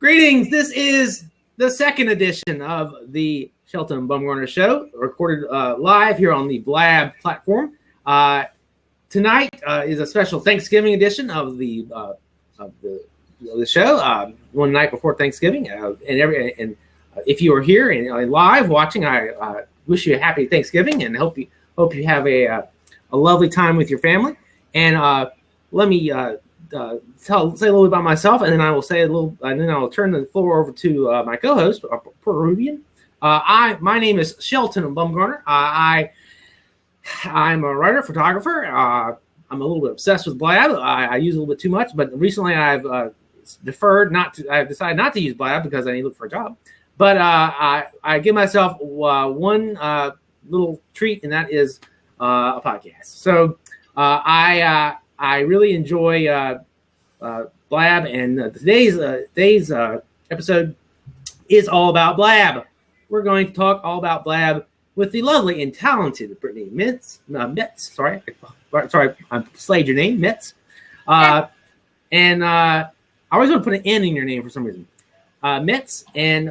Greetings. This is the second edition of the Shelton Bumgarner Show, recorded live here on the Blab platform. Tonight is a special Thanksgiving edition of the show. One night before Thanksgiving, and if you are here and live watching, I wish you a happy Thanksgiving and hope you have a lovely time with your family. And let me say a little bit about myself, and then I will say a little, and then I'll turn the floor over to my co-host, Peruvian. My name is Shelton Bumgarner. I'm a writer, photographer. I'm a little bit obsessed with Blab. I use it a little bit too much, but recently I've I've decided not to use Blab because I need to look for a job. But I give myself one little treat, and that is a podcast. So I really enjoy Blab, and today's episode is all about Blab. We're going to talk all about Blab with the lovely and talented Brittany Mitz. Sorry, I slayed your name, Mitz. And I always want to put an N in your name for some reason. Mitz, and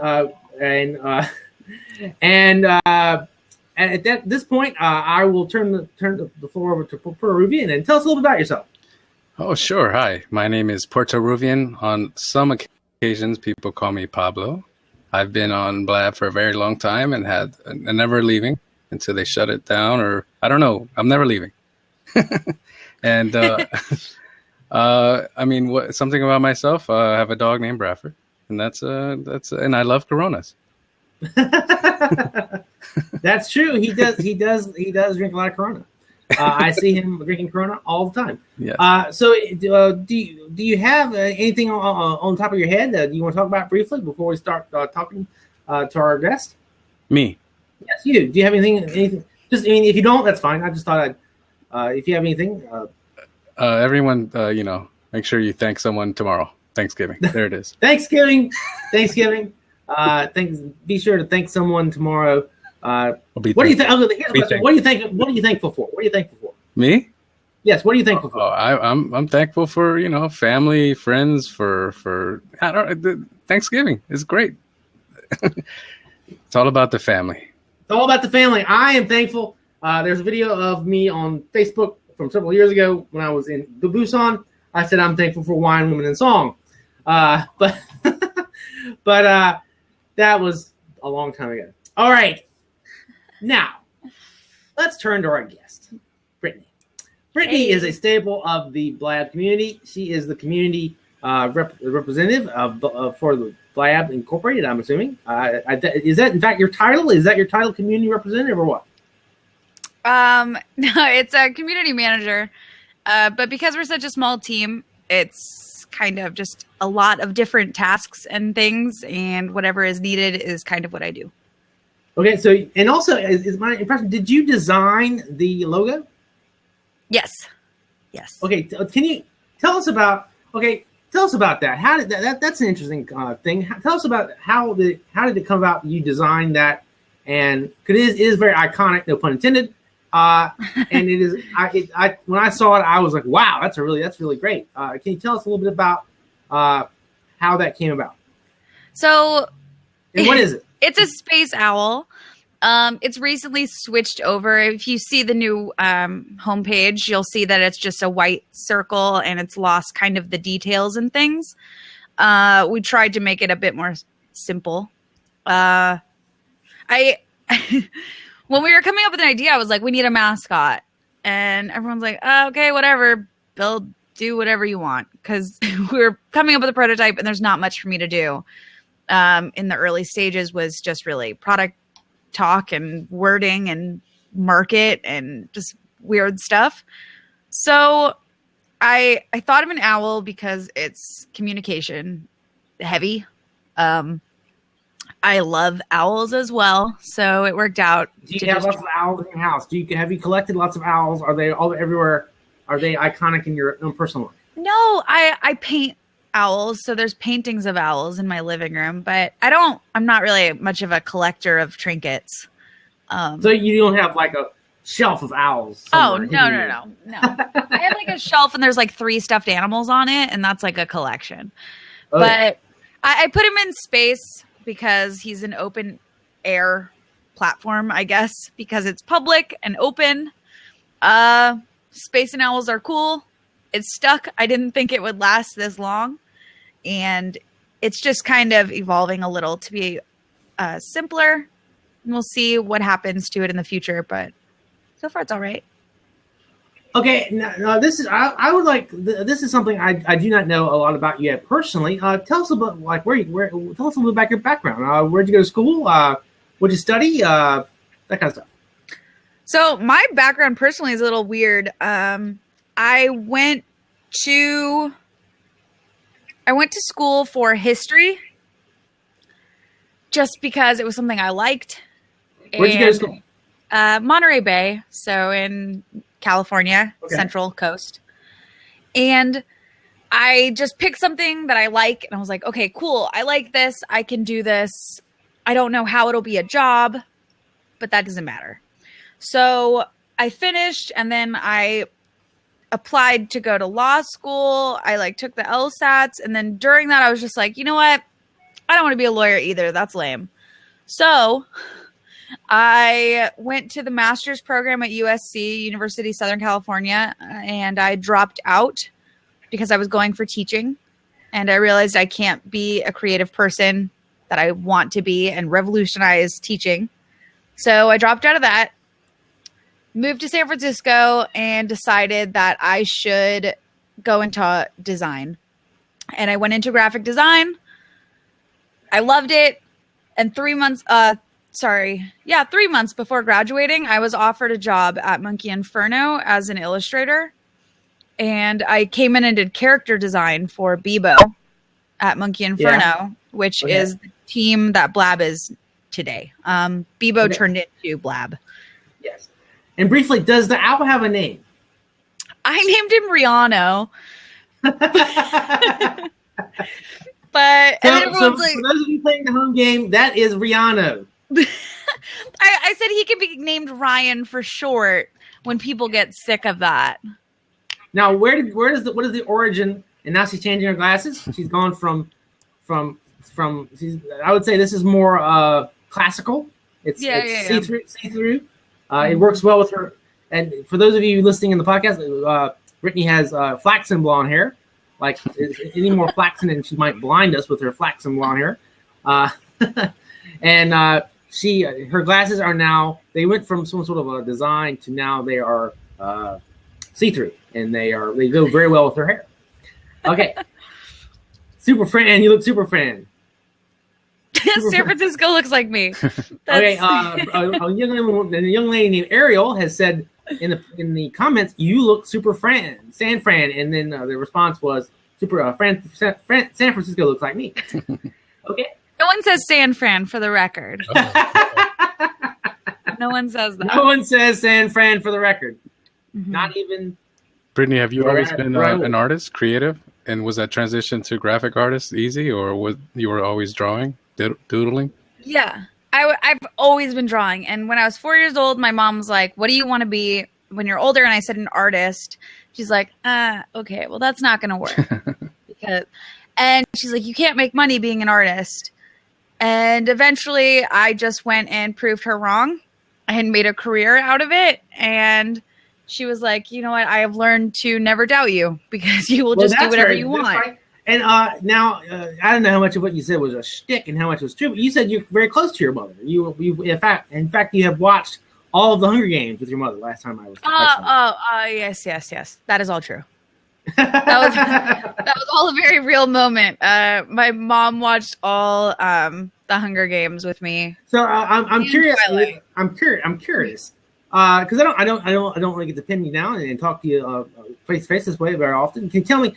at this point, I will turn the floor over to Peruvian and tell us a little bit about yourself. Oh, sure. Hi, my name is Peruvian. On some occasions, people call me Pablo. I've been on Blab for a very long time and never leaving until they shut it down, or I don't know. I'm never leaving. And I mean, something about myself. I have a dog named Bradford, and and I love Coronas. That's true. He does drink a lot of Corona. I see him drinking Corona all the time. Yeah. So do you have anything on top of your head that you want to talk about briefly before we start talking to our guest? Me. Yes, you. Do you have anything? Just, I mean, if you don't, that's fine. I just thought if you have anything. Everyone, make sure you thank someone tomorrow. Thanksgiving. There it is. Thanksgiving. Be sure to thank someone tomorrow. What do you think? What are you thankful for? What are you thankful for? Me? Yes. What are you thankful for? I'm thankful for family, friends, for Thanksgiving is great. It's all about the family. It's all about the family. I am thankful. There's a video of me on Facebook from several years ago when I was in Busan. I said I'm thankful for wine, women, and song. But that was a long time ago. All right. Now, let's turn to our guest, Brittany. Brittany is a staple of the Blab community. She is the community representative for the Blab Incorporated, I'm assuming. Is that, in fact, your title? Is that your title, community representative, or what? No, it's a community manager. But because we're such a small team, it's kind of just a lot of different tasks and things, and whatever is needed is kind of what I do. Okay, so, and also, is my impression, did you design the logo? Yes. Okay, can you tell us about that? How did that's an interesting thing. Tell us about how did it come about you designed that, and because it is very iconic, no pun intended. And it is, when I saw it, I was like, wow, that's really great. Can you tell us a little bit about how that came about? So, and what is it? It's a space owl. It's recently switched over. If you see the new homepage, you'll see that it's just a white circle and it's lost kind of the details and things. We tried to make it a bit more simple. When we were coming up with an idea, I was like, we need a mascot. And everyone's like, okay, whatever. Do whatever you want. Because we were coming up with a prototype and there's not much for me to do. In the early stages was just really product talk and wording and market and just weird stuff. So I thought of an owl because it's communication heavy. I love owls as well, so it worked out. Do you have lots of owls in your house? Have you collected lots of owls? Are they all everywhere? Are they iconic in your own personal life? No, I paint owls, so there's paintings of owls in my living room, but I'm not really much of a collector of trinkets. So you don't have like a shelf of owls? Oh, no. I have like a shelf and there's like 3 stuffed animals on it, and that's like a collection. Okay. But I put him in space because he's an open air platform, I guess, because it's public and open. Space and owls are cool. It's stuck. I didn't think it would last this long. And it's just kind of evolving a little to be simpler. And we'll see what happens to it in the future. But so far, it's all right. Okay, now this is I would like this is something I do not know a lot about yet personally. Tell us about like tell us a little bit about your background. Where'd you go to school? What'd you study? That kind of stuff. So my background personally is a little weird. I went to school for history just because it was something I liked. Where'd you go to school? Monterey Bay, so in California, okay. Central Coast. And I just picked something that I like, and I was like, okay, cool. I like this. I can do this. I don't know how it'll be a job, but that doesn't matter. So I finished, and then I applied to go to law school. I took the LSATs, and then during that, I was just like, you know what? I don't want to be a lawyer either. That's lame. So I went to the master's program at USC, University of Southern California, and I dropped out because I was going for teaching. And I realized I can't be a creative person that I want to be and revolutionize teaching. So I dropped out of that, moved to San Francisco, and decided that I should go into design. And I went into graphic design. I loved it. And 3 months before graduating, I was offered a job at Monkey Inferno as an illustrator. And I came in and did character design for Bebo at Monkey Inferno, which is the team that Blab is today. Bebo turned into Blab. Yes. And briefly, does the owl have a name? I named him Rihanna. But so everyone's for those of you playing the home game, that is Rihanna. I said he could be named Ryan for short when people get sick of that. Now, what is the origin? And now she's changing her glasses. She's gone from. I would say this is more classical. It's see-through. It works well with her. And for those of you listening in the podcast, Brittany has flaxen blonde hair. Like any more flaxen, and she might blind us with her flaxen blonde hair. And her glasses are now. They went from some sort of a design to now they are see-through, and they go very well with her hair. Okay, super fan, you look super fan. San Francisco looks like me. Okay, a young lady named Ariel has said in the comments, "You look super San Fran," and then the response was, "Super San Francisco looks like me." Okay. No one says San Fran for the record. No one says that. No one says San Fran for the record. Mm-hmm. Not even. Brittany, have you always been an artist, creative? And was that transition to graphic artist easy, or you were always drawing, doodling? Yeah. I've always been drawing. And when I was 4 years old, my mom was like, what do you want to be when you're older? And I said, an artist. She's like, okay, well, that's not going to work. And she's like, you can't make money being an artist. And eventually I just went and proved her wrong. I had made a career out of it. And she was like, you know what? I have learned to never doubt you because you will just do whatever you want. Right. And now, I don't know how much of what you said was a shtick and how much was true, but you said you're very close to your mother. You in fact, you have watched all of the Hunger Games with your mother last time I was. Yes. That is all true. That was all a very real moment. My mom watched all the Hunger Games with me. So I'm curious. I'm curious because I don't really get to pin you down and talk to you face to face this way very often. Can you tell me,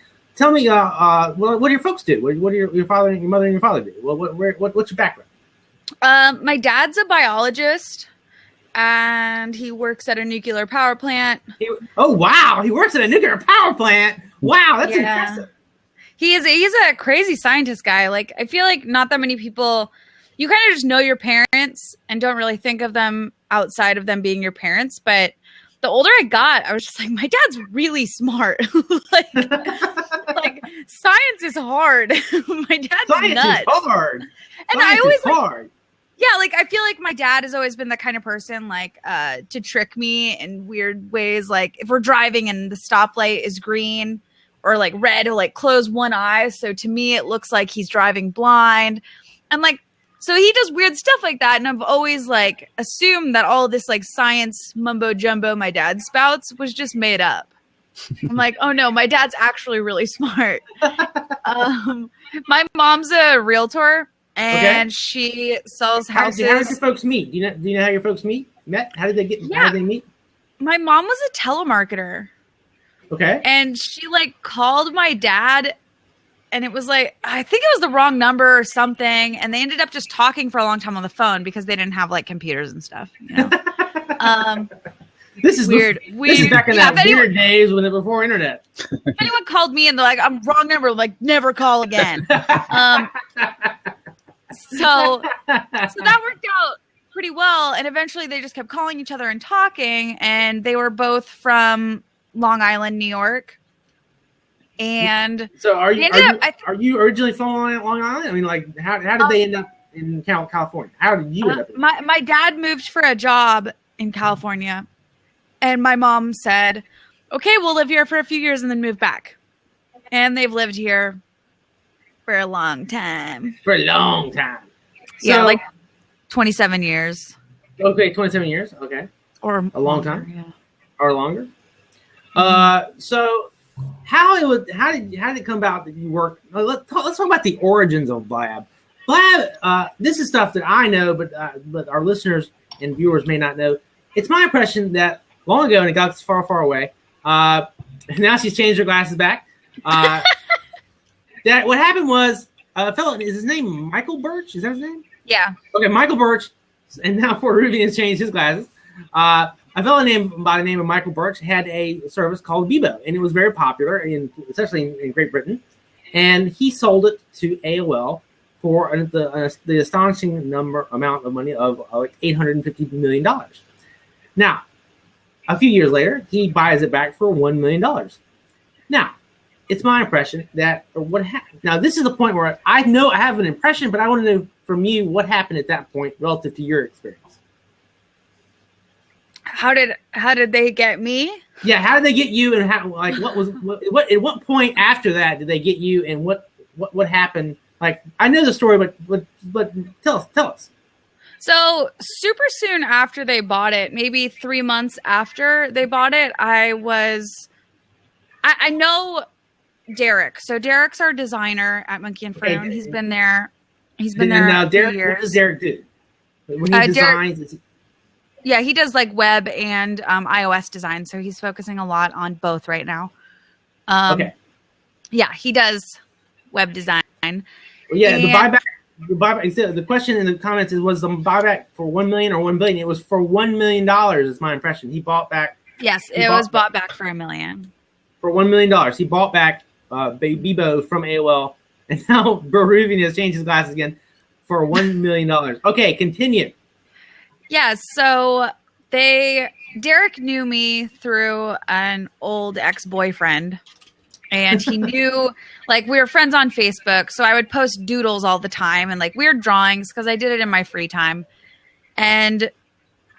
what do your folks do? What do your father and your mother and your father do? What's your background? My dad's a biologist, and he works at a nuclear power plant. Oh wow, he works at a nuclear power plant. Wow, that's impressive. He's a crazy scientist guy. Like I feel like not that many people. You kind of just know your parents and don't really think of them outside of them being your parents, but the older I got, I was just like, my dad's really smart. like science is hard. My dad's Science nuts. is hard. And Science I always is hard. yeah, like I feel like my dad has always been the kind of person like to trick me in weird ways. Like if we're driving and the stoplight is green or like red, he'll like close one eye. So to me, it looks like he's driving blind. And like, so he does weird stuff like that. And I've always like assumed that all this like science mumbo jumbo my dad spouts was just made up. I'm like, oh no, my dad's actually really smart. My mom's a realtor and she sells houses. How did your folks meet? Do you know how your folks met? How did they get? Yeah. How did they meet? My mom was a telemarketer. Okay. And she like called my dad and it was like, I think it was the wrong number or something. And they ended up just talking for a long time on the phone because they didn't have like computers and stuff, you know? This is weird. This is back in that weird days when it before internet. If anyone called me and they're like, I'm wrong number, I'm like, never call again. So that worked out pretty well. And eventually they just kept calling each other and talking. And they were both from Long Island, New York. And so are you originally from Long Island? I mean, like, how did they end up in California? How did you end up? My dad moved for a job in California, and my mom said, "Okay, we'll live here for a few years and then move back." And they've lived here for a long time. For a long time. Yeah, like 27 years. Okay, 27 years. Okay, or a long time, yeah, or longer. So. How did it come about that you work? Let's talk about the origins of Blab. Blab, this is stuff that I know, but our listeners and viewers may not know. It's my impression that long ago, and it got far, far away. Now she's changed her glasses back. That what happened was a fellow. Is his name Michael Birch? Is that his name? Yeah. Okay, Michael Birch, and now poor Ruby has changed his glasses. A fellow by the name of Michael Birch had a service called Bebo, and it was very popular, especially in Great Britain. And he sold it to AOL for the astonishing amount of money of like $850 million. Now, a few years later, he buys it back for $1 million. Now, it's my impression that what happened. Now, this is the point where I know I have an impression, but I want to know from you what happened at that point relative to your experience. How did they get me? Yeah, how did they get you, and what at what point after that did they get you, and what happened? Like, I know the story, but tell us. So super soon after they bought it, maybe 3 months after they bought it, I know Derek. So Derek's our designer at Monkey and Frown. He's been there. Now, Derek, years. what does Derek do? When he designs. Yeah, he does like web and iOS design, so he's focusing a lot on both right now. Okay. Yeah, he does web design. Well, yeah, the buyback. The question in the comments was the buyback for $1 million or $1 billion. It was for $1 million. Is my impression. He bought back. Yes, it was bought back for $1 million. For $1 million, he bought back Bebo from AOL, and now Baruvian has changed his glasses again for $1 million. Okay, continue. Yeah, so Derek knew me through an old ex-boyfriend, and he knew, like, we were friends on Facebook, so I would post doodles all the time and, like, weird drawings because I did it in my free time. And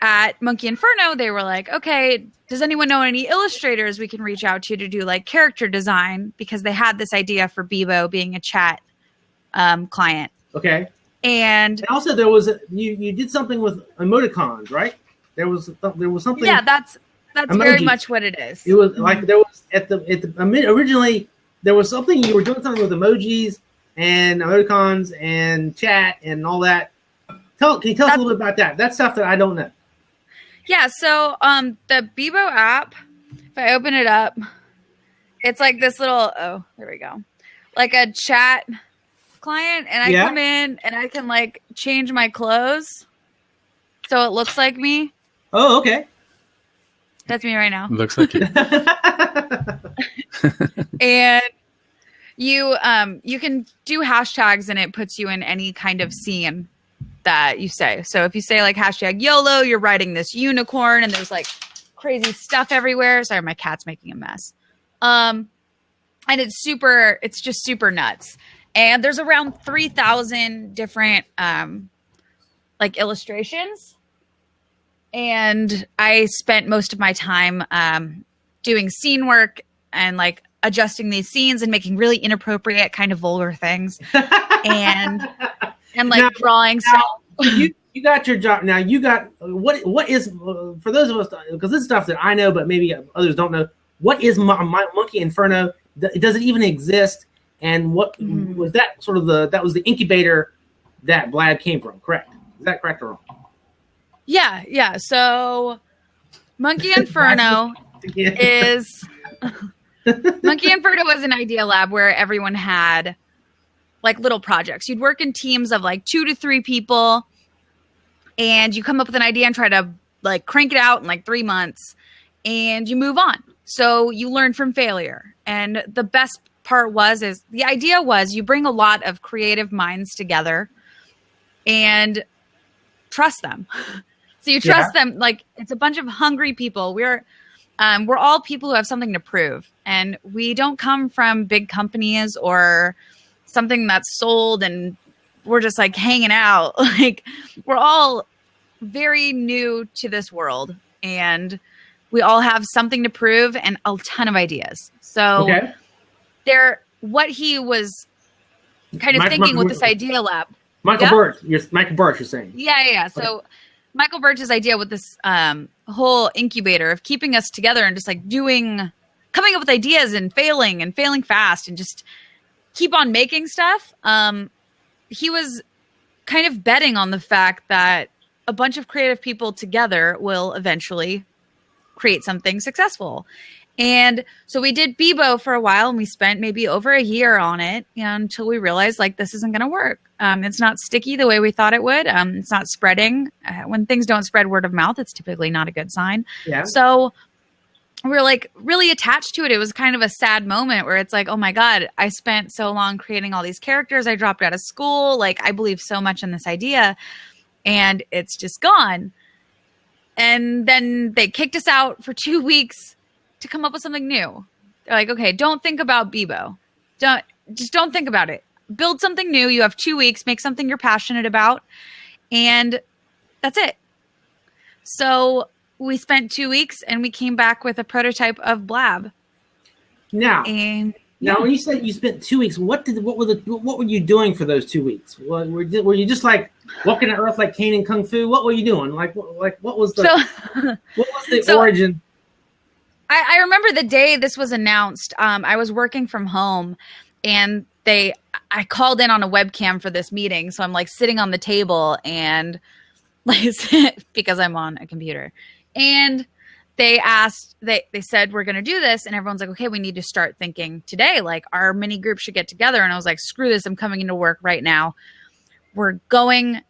at Monkey Inferno, they were like, okay, does anyone know any illustrators we can reach out to do, like, character design? Because they had this idea for Bebo being a chat client. Okay. And also there was you did something with emoticons, right? There was something. Yeah, that's emoji. very much what it is. It was like there was originally there was something you were doing something with emojis and emoticons and chat and all that. Can you tell us a little bit about that? That's stuff that I don't know. Yeah, so the Bebo app, if I open it up, it's like this little there we go. Like a chat client, and I come in and I can like change my clothes so it looks like me. Oh, okay. That's me right now. Looks like you. And you can do hashtags and it puts you in any kind of scene that you say. So if you say like hashtag YOLO, you're riding this unicorn and there's like crazy stuff everywhere. Sorry, my cat's making a mess. And it's just super nuts. And there's around 3,000 different like illustrations. And I spent most of my time doing scene work and like adjusting these scenes and making really inappropriate kind of vulgar things and like now, drawing stuff. You got your job. Now you got what is for those of us, because this is stuff that I know, but maybe others don't know. What is my Monkey Inferno? Does it even exist? And what was that sort of that was the incubator that Blab came from, correct? Is that correct or wrong? Yeah. So Monkey Inferno is Monkey Inferno was an idea lab where everyone had like little projects. You'd work in teams of like 2 to 3 people, and you come up with an idea and try to like crank it out in like 3 months, and you move on. So you learn from failure. And the best part is the idea was you bring a lot of creative minds together and trust them. So you trust them. Like, it's a bunch of hungry people. We're all people who have something to prove, and we don't come from big companies or something that's sold and we're just like hanging out. Like, we're all very new to this world, and we all have something to prove and a ton of ideas. So what he was kind of thinking with this idea lab. Michael Birch, you're saying. Yeah. So Michael Birch's idea with this whole incubator of keeping us together and just like coming up with ideas and failing fast and just keep on making stuff. He was kind of betting on the fact that a bunch of creative people together will eventually create something successful. And so we did Bebo for a while, and we spent maybe over a year on it until we realized like this isn't going to work. It's not sticky the way we thought it would. It's not spreading. When things don't spread word of mouth, it's typically not a good sign. Yeah. So we were like really attached to it. It was kind of a sad moment where it's like, oh my God, I spent so long creating all these characters. I dropped out of school. Like, I believe so much in this idea, and it's just gone. And then they kicked us out for 2 weeks to come up with something new. They're like, okay, don't think about Bebo. Don't think about it. Build something new. You have 2 weeks, make something you're passionate about, and that's it. So we spent 2 weeks, and we came back with a prototype of Blab. Now, when you said you spent 2 weeks, what were you doing for those 2 weeks? Were you just like walking the earth like Kane and Kung Fu? What were you doing? What was the origin? I remember the day this was announced. I was working from home, and I called in on a webcam for this meeting. So I'm like sitting on the table and like because I'm on a computer, and they said, we're going to do this. And everyone's like, okay, we need to start thinking today. Like, our mini group should get together. And I was like, screw this. I'm coming into work right now. We're going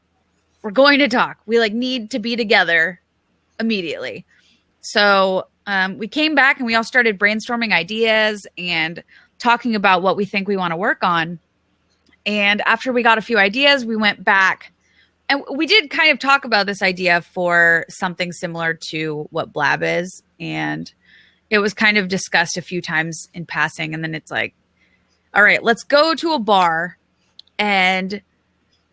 to talk. We like need to be together immediately. So we came back and we all started brainstorming ideas and talking about what we think we want to work on. And after we got a few ideas, we went back and we did kind of talk about this idea for something similar to what Blab is. And it was kind of discussed a few times in passing. And then it's like, all right, let's go to a bar and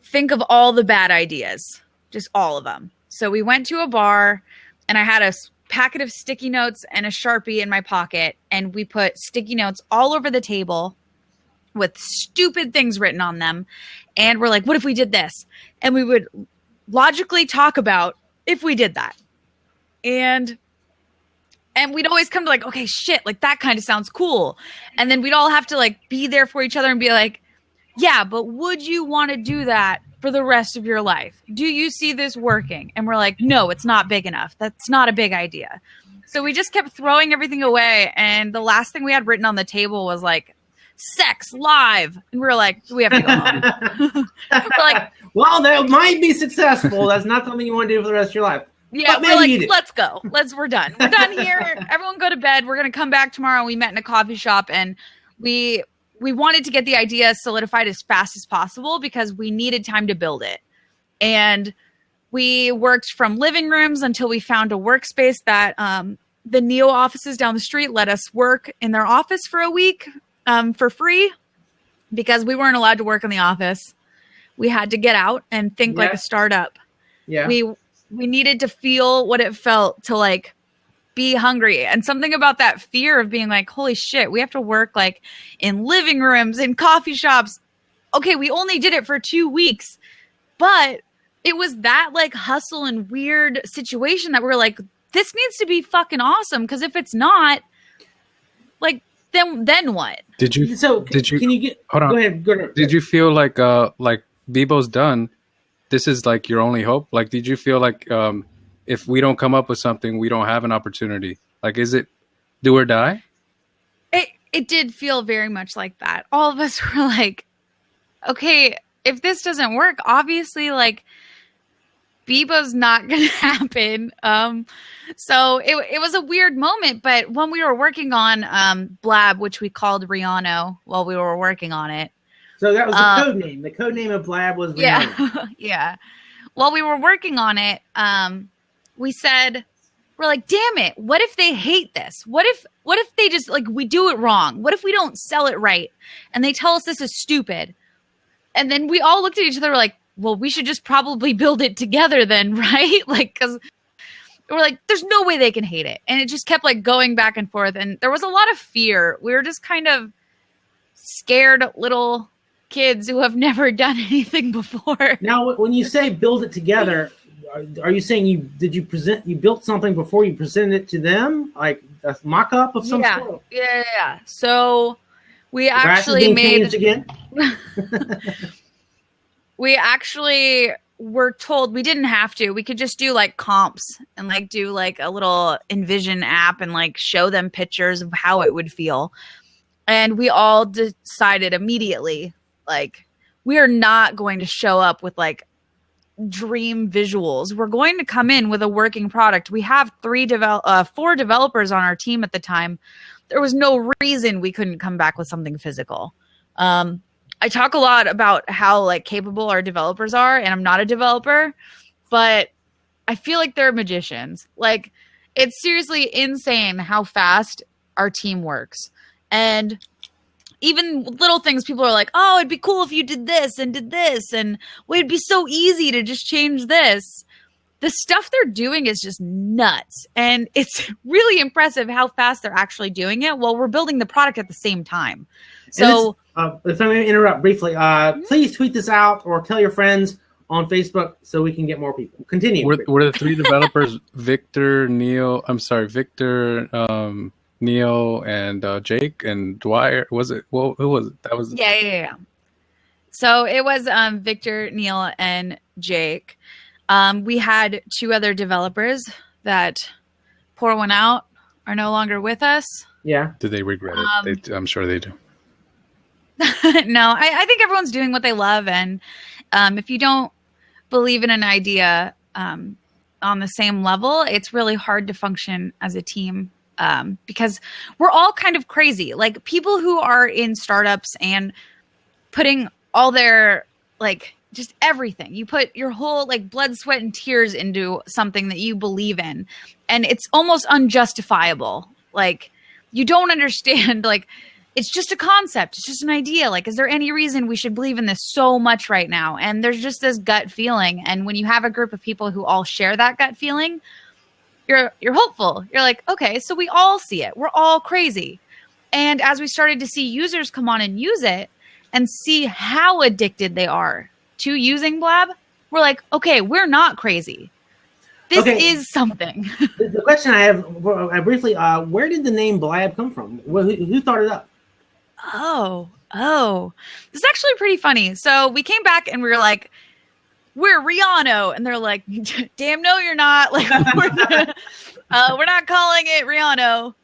think of all the bad ideas, just all of them. So we went to a bar, and I had a packet of sticky notes and a Sharpie in my pocket, and we put sticky notes all over the table with stupid things written on them. And we're like, what if we did this? And we would logically talk about if we did that. And we'd always come to like, okay, shit, like that kind of sounds cool. And then we'd all have to like be there for each other and be like, yeah, but would you want to do that for the rest of your life? Do you see this working? And we're like, no, it's not big enough. That's not a big idea. So we just kept throwing everything away. And the last thing we had written on the table was like, sex live. And we were like, we have to go home. We're like, well, that might be successful. That's not something you want to do for the rest of your life. Yeah, we're like, let's go. We're done. We're done here. Everyone go to bed. We're going to come back tomorrow. We met in a coffee shop, and we wanted to get the idea solidified as fast as possible because we needed time to build it. And we worked from living rooms until we found a workspace that the Neo offices down the street let us work in their office for a week for free because we weren't allowed to work in the office. We had to get out and think like a startup. Yeah. We needed to feel what it felt to like be hungry, and something about that fear of being like, holy shit, we have to work like in living rooms, in coffee shops. Okay, we only did it for 2 weeks, but it was that like hustle and weird situation that we're like, this needs to be fucking awesome. Because if it's not, like, then what? Did you? Can you get? Hold on. Go ahead. Did you feel like Bebo's done? This is like your only hope. Like, did you feel like if we don't come up with something, we don't have an opportunity? Like, is it do or die? It did feel very much like that. All of us were like, okay, if this doesn't work, obviously, like, Bebo's not going to happen. So it was a weird moment. But when we were working on Blab, which we called Rihanna while we were working on it. So that was the code name. The code name of Blab was Rihanna. Yeah. While we were working on it, we said, we're like, damn it, what if they hate this? What if they just, like, we do it wrong? What if we don't sell it right? And they tell us this is stupid. And then we all looked at each other like, well, we should just probably build it together then, right? Like, because we're like, there's no way they can hate it. And it just kept like going back and forth. And there was a lot of fear. We were just kind of scared little kids who have never done anything before. Now, when you say build it together, are you saying you built something before you presented it to them? Like a mock-up of some sort? Yeah. So we actually made... again? We actually were told we didn't have to. We could just do like comps and like do like a little Envision app and like show them pictures of how it would feel. And we all decided immediately, like, we are not going to show up with like dream visuals. We're going to come in with a working product. We have 4 developers on our team at the time. There was no reason we couldn't come back with something physical. I talk a lot about how like capable our developers are, and I'm not a developer, but I feel like they're magicians. Like, it's seriously insane how fast our team works. And even little things, people are like, oh, it'd be cool if you did this, and well, it'd be so easy to just change this. The stuff they're doing is just nuts. And it's really impressive how fast they're actually doing it while we're building the product at the same time. So if I may interrupt briefly, please tweet this out or tell your friends on Facebook so we can get more people. Continue. Were the 3 developers Victor, Neil, and Jake and Dwyer? Was it? Well, who was it? That was. Yeah. So it was Victor, Neil, and Jake. We had 2 other developers that pour one out are no longer with us. Yeah. Do they regret it? I'm sure they do. No, I think everyone's doing what they love. And if you don't believe in an idea on the same level, it's really hard to function as a team because we're all kind of crazy. Like, people who are in startups and putting all their, like, just everything. You put your whole, like, blood, sweat, and tears into something that you believe in. And it's almost unjustifiable. Like, you don't understand, like, it's just a concept. It's just an idea. Like, is there any reason we should believe in this so much right now? And there's just this gut feeling. And when you have a group of people who all share that gut feeling, you're hopeful. You're like, okay, so we all see it. We're all crazy. And as we started to see users come on and use it and see how addicted they are to using Blab, we're like, okay, we're not crazy. This is something. The question I have briefly, where did the name Blab come from? Who thought it up? Oh, this is actually pretty funny. So we came back and we were like, we're Rihanna. And they're like, damn, no, you're not. Like, we're not calling it Rihanna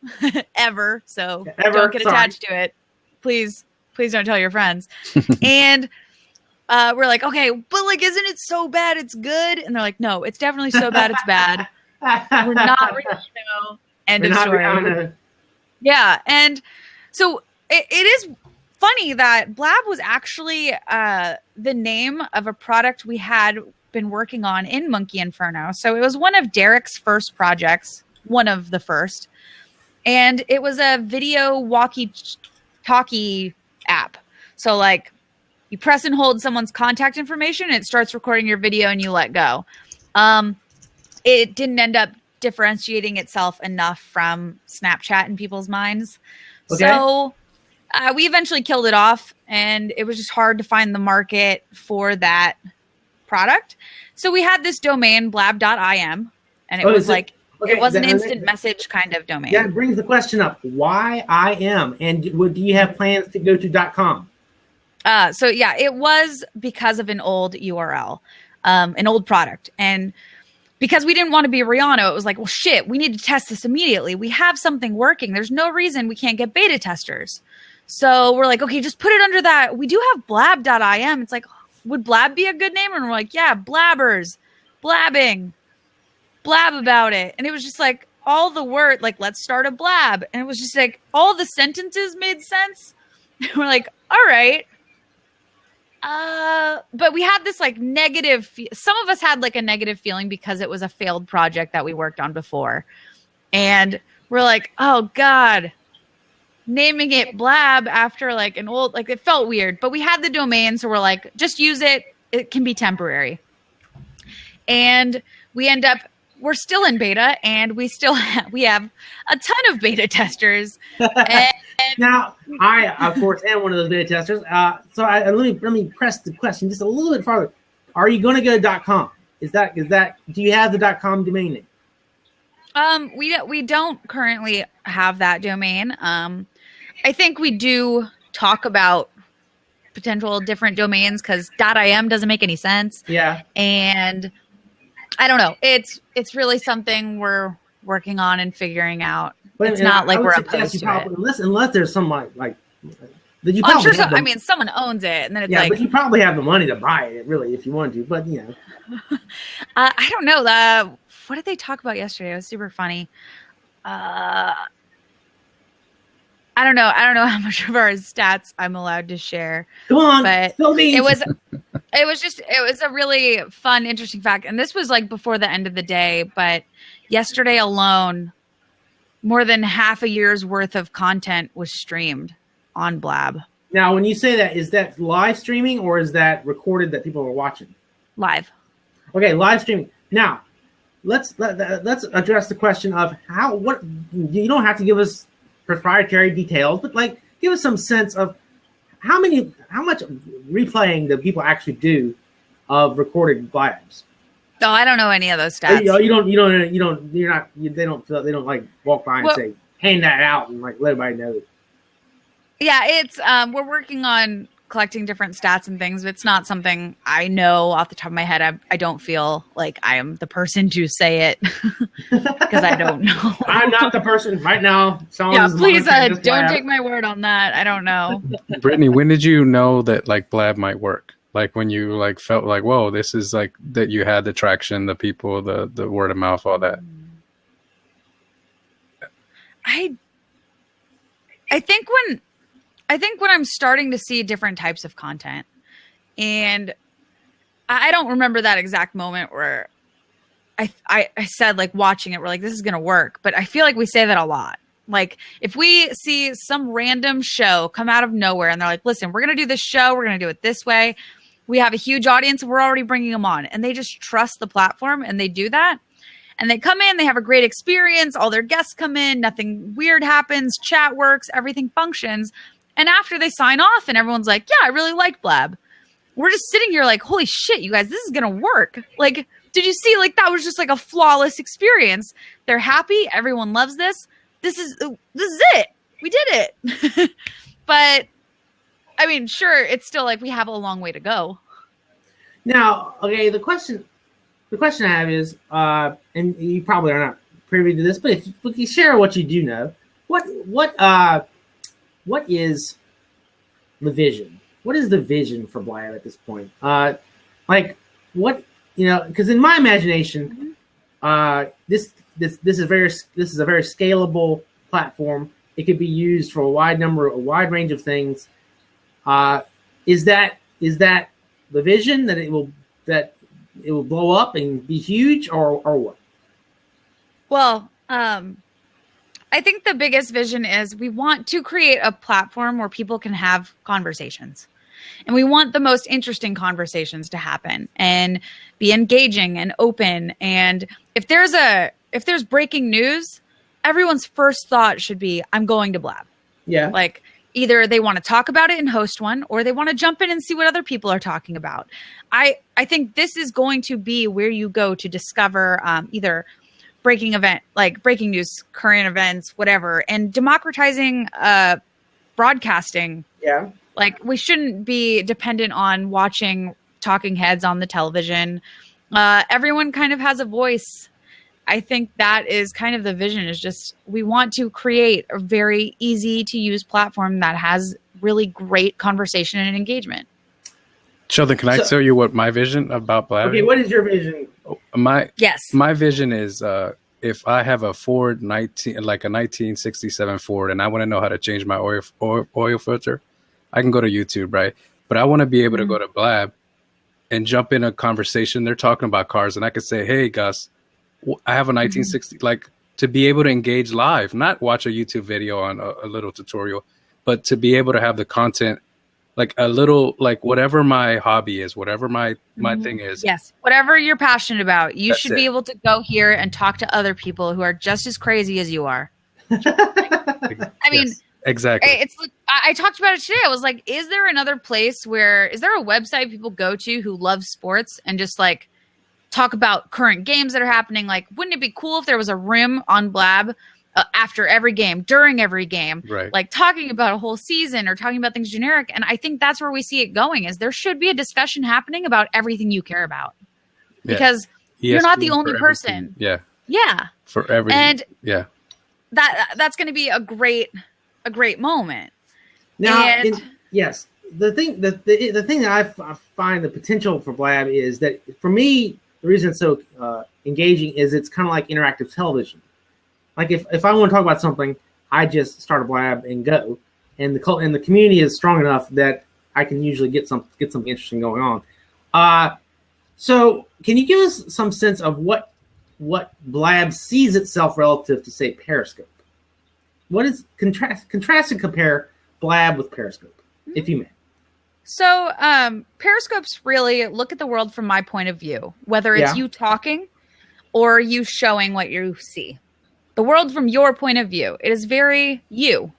ever. So don't get attached to it. Please don't tell your friends. And we're like, okay, but like, isn't it so bad it's good? And they're like, no, it's definitely so bad it's bad. We're not Rihanna. End of story. Yeah. And so it is funny that Blab was actually the name of a product we had been working on in Monkey Inferno. So it was one of Derek's first projects. one of the first. And it was a video walkie-talkie app. So like you press and hold someone's contact information and it starts recording your video and you let go. It didn't end up differentiating itself enough from Snapchat in people's minds. Okay. So we eventually killed it off, and it was just hard to find the market for that product. So we had this domain, Blab.im, and it was like, okay, it was an instant message kind of domain. That brings the question up, why IM? And do you have plans to go to .com? So yeah, it was because of an old URL, an old product. And because we didn't want to be Rihanna, it was like, well, shit, we need to test this immediately. We have something working. There's no reason we can't get beta testers. So we're like, okay, just put it under that. We do have Blab.im. It's like, would Blab be a good name? And we're like, yeah, blabbers, blabbing, blab about it. And it was just like all the word, like, let's start a blab. And it was just like all the sentences made sense. And we're like, all right. But we had this like negative, some of us had like a negative feeling because it was a failed project that we worked on before. And we're like, oh God, naming it Blab after like an old, like it felt weird, but we had the domain. So we're like, just use it. It can be temporary. And we're still in beta, and we have a ton of beta testers. And now, I, of course, am one of those beta testers. So let me press the question just a little bit farther. Are you going to go to .com? Is that do you have the .com domain name? We don't currently have that domain. I think we do talk about potential different domains because .im doesn't make any sense. Yeah. And I don't know. It's really something we're working on and figuring out. But it's not like we're opposed to it. Unless there's some like that you I'm sure I mean, someone owns it, and then it's but you probably have the money to buy it, really, if you want to. But you know, I don't know. What did they talk about yesterday? It was super funny. I don't know how much of our stats I'm allowed to share. Come on, but it was a really fun, interesting fact. And this was like before the end of the day, but yesterday alone, more than half a year's worth of content was streamed on Blab. Now, when you say that, is that live streaming or is that recorded that people are watching? Live. Okay, live streaming. Now, let's address the question of what you don't have to give us proprietary details, but like give us some sense of how much replaying do people actually do of recorded Blabs? No, I don't know any of those stats. They don't like walk by and say, hand that out and like let everybody know. Yeah, it's we're working on collecting different stats and things, but it's not something I know off the top of my head. I don't feel like I am the person to say it because I don't know. I'm not the person right now. Yeah, please don't take my word on that. I don't know. Brittany, when did you know that like Blab might work? Like when you like felt like, whoa, this is like that you had the traction, the people, the word of mouth, all that. I think when I'm starting to see different types of content, and I don't remember that exact moment where I said like watching it, we're like, this is going to work. But I feel like we say that a lot. Like if we see some random show come out of nowhere and they're like, listen, we're going to do this show. We're going to do it this way. We have a huge audience. We're already bringing them on, and they just trust the platform and they do that. And they come in, they have a great experience. All their guests come in, nothing weird happens. Chat works, everything functions. And after they sign off and everyone's like, yeah, I really like Blab. We're just sitting here like, holy shit, you guys, this is going to work. Like, did you see, like, that was just like a flawless experience. They're happy. Everyone loves this. This is it. We did it. But I mean, sure, it's still like we have a long way to go. Now, okay, the question I have is, and you probably are not privy to this, but if you share what you do know, what is the vision? What is the vision for Blab at this point? Like what, because in my imagination, this is a very scalable platform. It could be used for a wide range of things. Is that the vision that it will blow up and be huge, or what? Well, I think the biggest vision is we want to create a platform where people can have conversations. And we want the most interesting conversations to happen and be engaging and open. And if there's breaking news, everyone's first thought should be, I'm going to Blab. Yeah. Like either they want to talk about it and host one, or they want to jump in and see what other people are talking about. I think this is going to be where you go to discover either breaking news, current events, whatever, and democratizing broadcasting. Yeah. Like we shouldn't be dependent on watching talking heads on the television. Everyone kind of has a voice. I think that is kind of the vision, is just we want to create a very easy to use platform that has really great conversation and engagement. Sheldon, can I tell you what my vision about Blab? Okay, what is your vision? My vision is if I have a Ford 1967 Ford, and I want to know how to change my oil filter, I can go to YouTube, right? But I want to be able to go to Blab and jump in a conversation. They're talking about cars, and I could say, "Hey, Gus, I have a 1960." Like to be able to engage live, not watch a YouTube video on a little tutorial, but to be able to have the content, like a little, like whatever my hobby is, whatever my thing is. Yes, whatever you're passionate about, you should be it. able to go here and talk to other people who are just as crazy as you are. I mean. Yes. Exactly. It's like, I talked about it today. I was like, is there a website people go to who love sports and just like talk about current games that are happening? Like, wouldn't it be cool if there was a room on Blab after every game, during every game, right, like talking about a whole season or talking about things generic? And I think that's where we see it going, is there should be a discussion happening about everything you care about, because you're not the only person. Yeah. For everything. And that's going to be a great moment. Now, yes, the thing that I find the potential for Blab is that, for me, the reason it's so engaging is it's kind of like interactive television. Like if I want to talk about something, I just start a Blab and go, and the community is strong enough that I can usually get something interesting going on. So can you give us some sense of what Blab sees itself relative to, say, Periscope? What is contrast and compare Blab with Periscope, if you may? So Periscope's really look at the world from my point of view, whether it's you talking or you showing what you see. The world from your point of view. It is very you.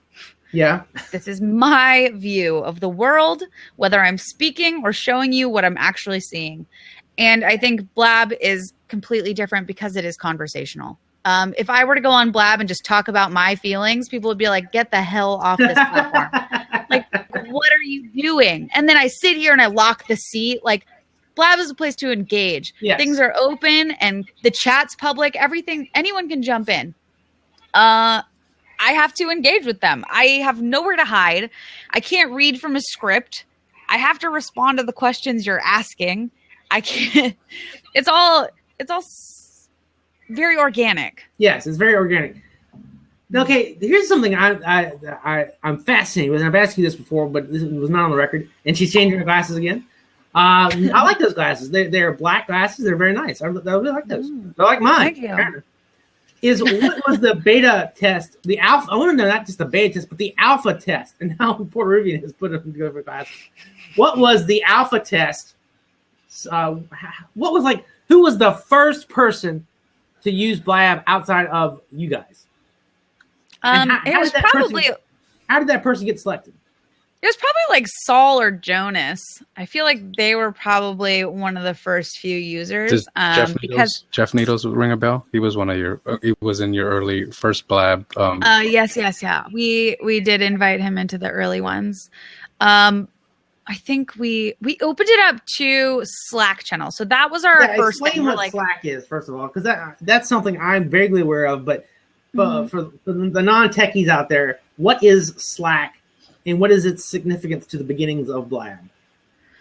Yeah. This is my view of the world, whether I'm speaking or showing you what I'm actually seeing. And I think Blab is completely different because it is conversational. If I were to go on Blab and just talk about my feelings, people would be like, get the hell off this platform. Like, what are you doing? And then I sit here and I lock the seat. Like, Blab is a place to engage. Yes. Things are open and the chat's public. Everything, anyone can jump in. I have to engage with them. I have nowhere to hide. I can't read from a script. I have to respond to the questions you're asking. I can't. It's all very organic. Yes, it's very organic. Okay, here's something I'm fascinated with. And I've asked you this before, but this was not on the record. And she's changing her glasses again. I like those glasses. They're black glasses. They're very nice. I really like those. They're like mine. Thank you. What was the beta test? The alpha. I want to know not just the beta test, but the alpha test. And now Puerto Rican has put them together for glasses. What was the alpha test? Who was the first person to use Blab outside of you guys? How did that person get selected? It was probably like Saul or Jonas. I feel like they were probably one of the first few users. Does Jeff Needles ring a bell? He was he was in your early first Blab. Yes. We did invite him into the early ones. I think we opened it up to Slack channel. So that was our first thing. Explain what Slack is, first of all, because that's something I'm vaguely aware of. But for the non-techies out there, what is Slack and what is its significance to the beginnings of Blab?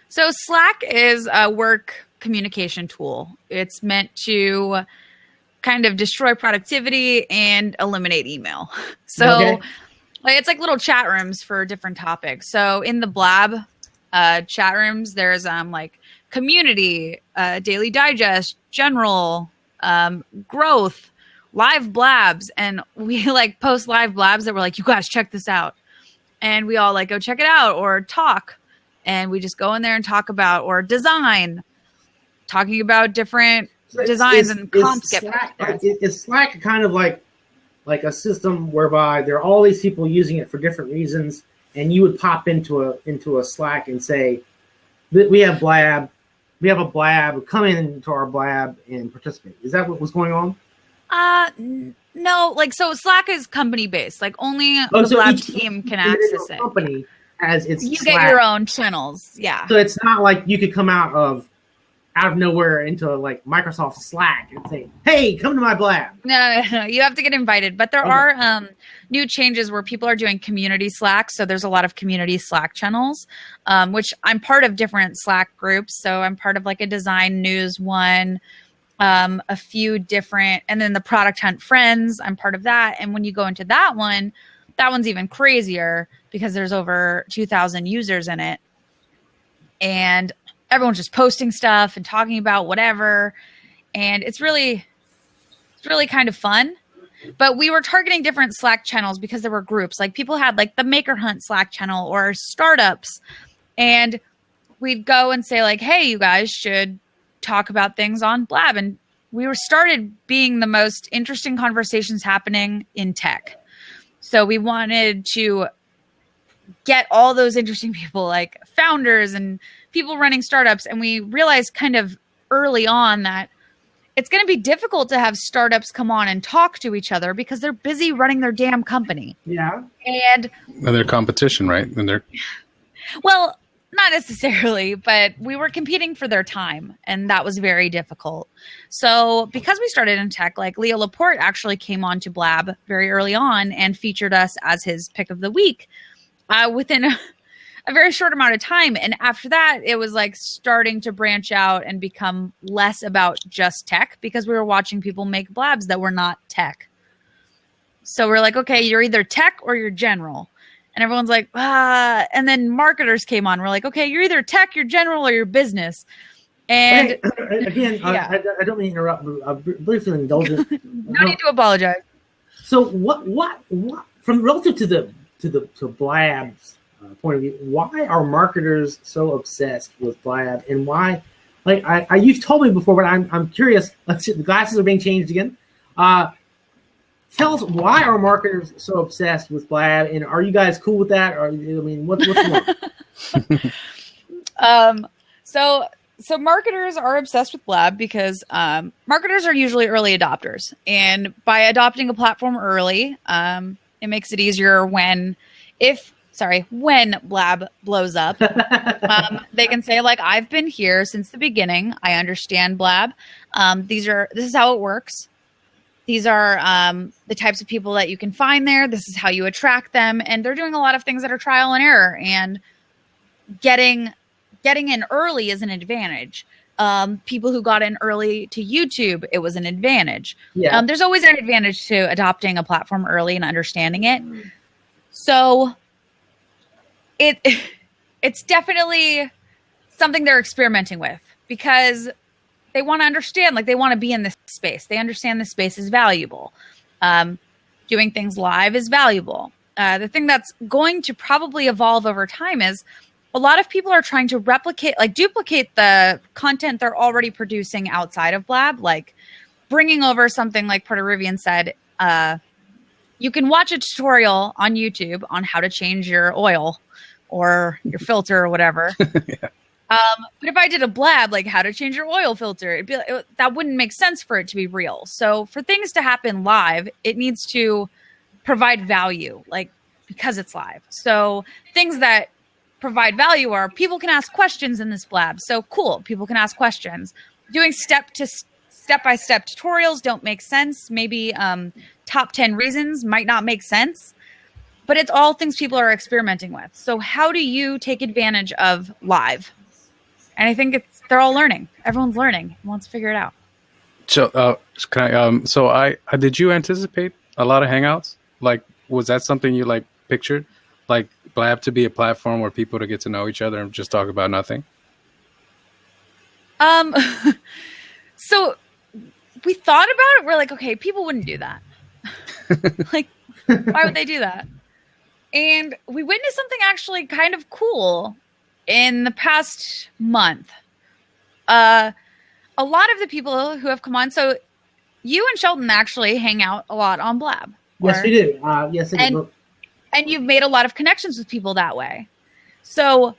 So Slack is a work communication tool. It's meant to kind of destroy productivity and eliminate email. So it's like little chat rooms for different topics. So in the Blab chat rooms, there's like community, daily digest, general, growth, live blabs, and we like post live blabs that we're like, you guys check this out. And we all like go check it out or talk. And we just go in there and talk about or design, talking about different designs and comps get Slack, is Slack kind of like a system whereby there are all these people using it for different reasons, and you would pop into a Slack and say, we have Blab, we have a Blab, come into our Blab and participate. Is that what was going on? No, like, so Slack is company based. Like, only the Blab team can access it. Company has its you Slack. get your own channels, yeah. So it's not like you could come out of nowhere into like Microsoft Slack and say, "Hey, come to my Blab." No. You have to get invited. But there are new changes where people are doing community Slack. So there's a lot of community Slack channels, which I'm part of different Slack groups. So I'm part of like a design news one. A few different, and then the Product Hunt Friends, I'm part of that. And when you go into that one's even crazier because there's over 2,000 users in it. And everyone's just posting stuff and talking about whatever. And it's really kind of fun. But we were targeting different Slack channels because there were groups. Like people had like the Maker Hunt Slack channel or startups. And we'd go and say like, hey, you guys should talk about things on Blab. And we started being the most interesting conversations happening in tech. So we wanted to get all those interesting people, like founders and people running startups. And we realized kind of early on that it's going to be difficult to have startups come on and talk to each other because they're busy running their damn company. Yeah. And they're competition, right? And they're, well, not necessarily, but we were competing for their time, and that was very difficult. So because we started in tech, like Leo Laporte actually came on to Blab very early on and featured us as his pick of the week within a very short amount of time. And after that, it was like starting to branch out and become less about just tech because we were watching people make Blabs that were not tech. So we're like, okay, you're either tech or you're general. And everyone's like, and then marketers came on. We're like, okay, you're either tech, you're general, or you're business. And again, yeah. I don't mean to interrupt. I'm briefly indulgent. No need to apologize. So what from relative to Blab's point of view, why are marketers so obsessed with Blab, and why? Like you've told me before, but I'm curious. Let's see, the glasses are being changed again. Tell us, why are marketers so obsessed with Blab, and are you guys cool with that? Or I mean, what's going on? So marketers are obsessed with Blab because marketers are usually early adopters, and by adopting a platform early, it makes it easier when Blab blows up. They can say like, I've been here since the beginning. I understand Blab. This is how it works. These are the types of people that you can find there. This is how you attract them. And they're doing a lot of things that are trial and error. And getting in early is an advantage. People who got in early to YouTube, it was an advantage. Yeah. There's always an advantage to adopting a platform early and understanding it. So it's definitely something they're experimenting with because they want to understand, like they want to be in this space. They understand this space is valuable. Doing things live is valuable. The thing that's going to probably evolve over time is a lot of people are trying to duplicate the content they're already producing outside of Blab, like bringing over something like Puerto Rivian said. You can watch a tutorial on YouTube on how to change your oil or your filter or whatever. Yeah. But if I did a Blab, like how to change your oil filter, that wouldn't make sense for it to be real. So for things to happen live, it needs to provide value, like because it's live. So things that provide value are people can ask questions in this Blab. So cool, people can ask questions. Doing step-by-step tutorials don't make sense. Maybe top 10 reasons might not make sense. But it's all things people are experimenting with. So how do you take advantage of live? And I think they're all learning. Everyone's learning and wants to figure it out. So, did you anticipate a lot of Hangouts? Like, was that something you like pictured? Like Blab to be a platform where people to get to know each other and just talk about nothing? So we thought about it. We're like, okay, people wouldn't do that. Like, why would they do that? And we witnessed something actually kind of cool in the past month. A lot of the people who have come on, so you and Shelton actually hang out a lot on Blab. Yes, we do. Yes, I do. And you've made a lot of connections with people that way. So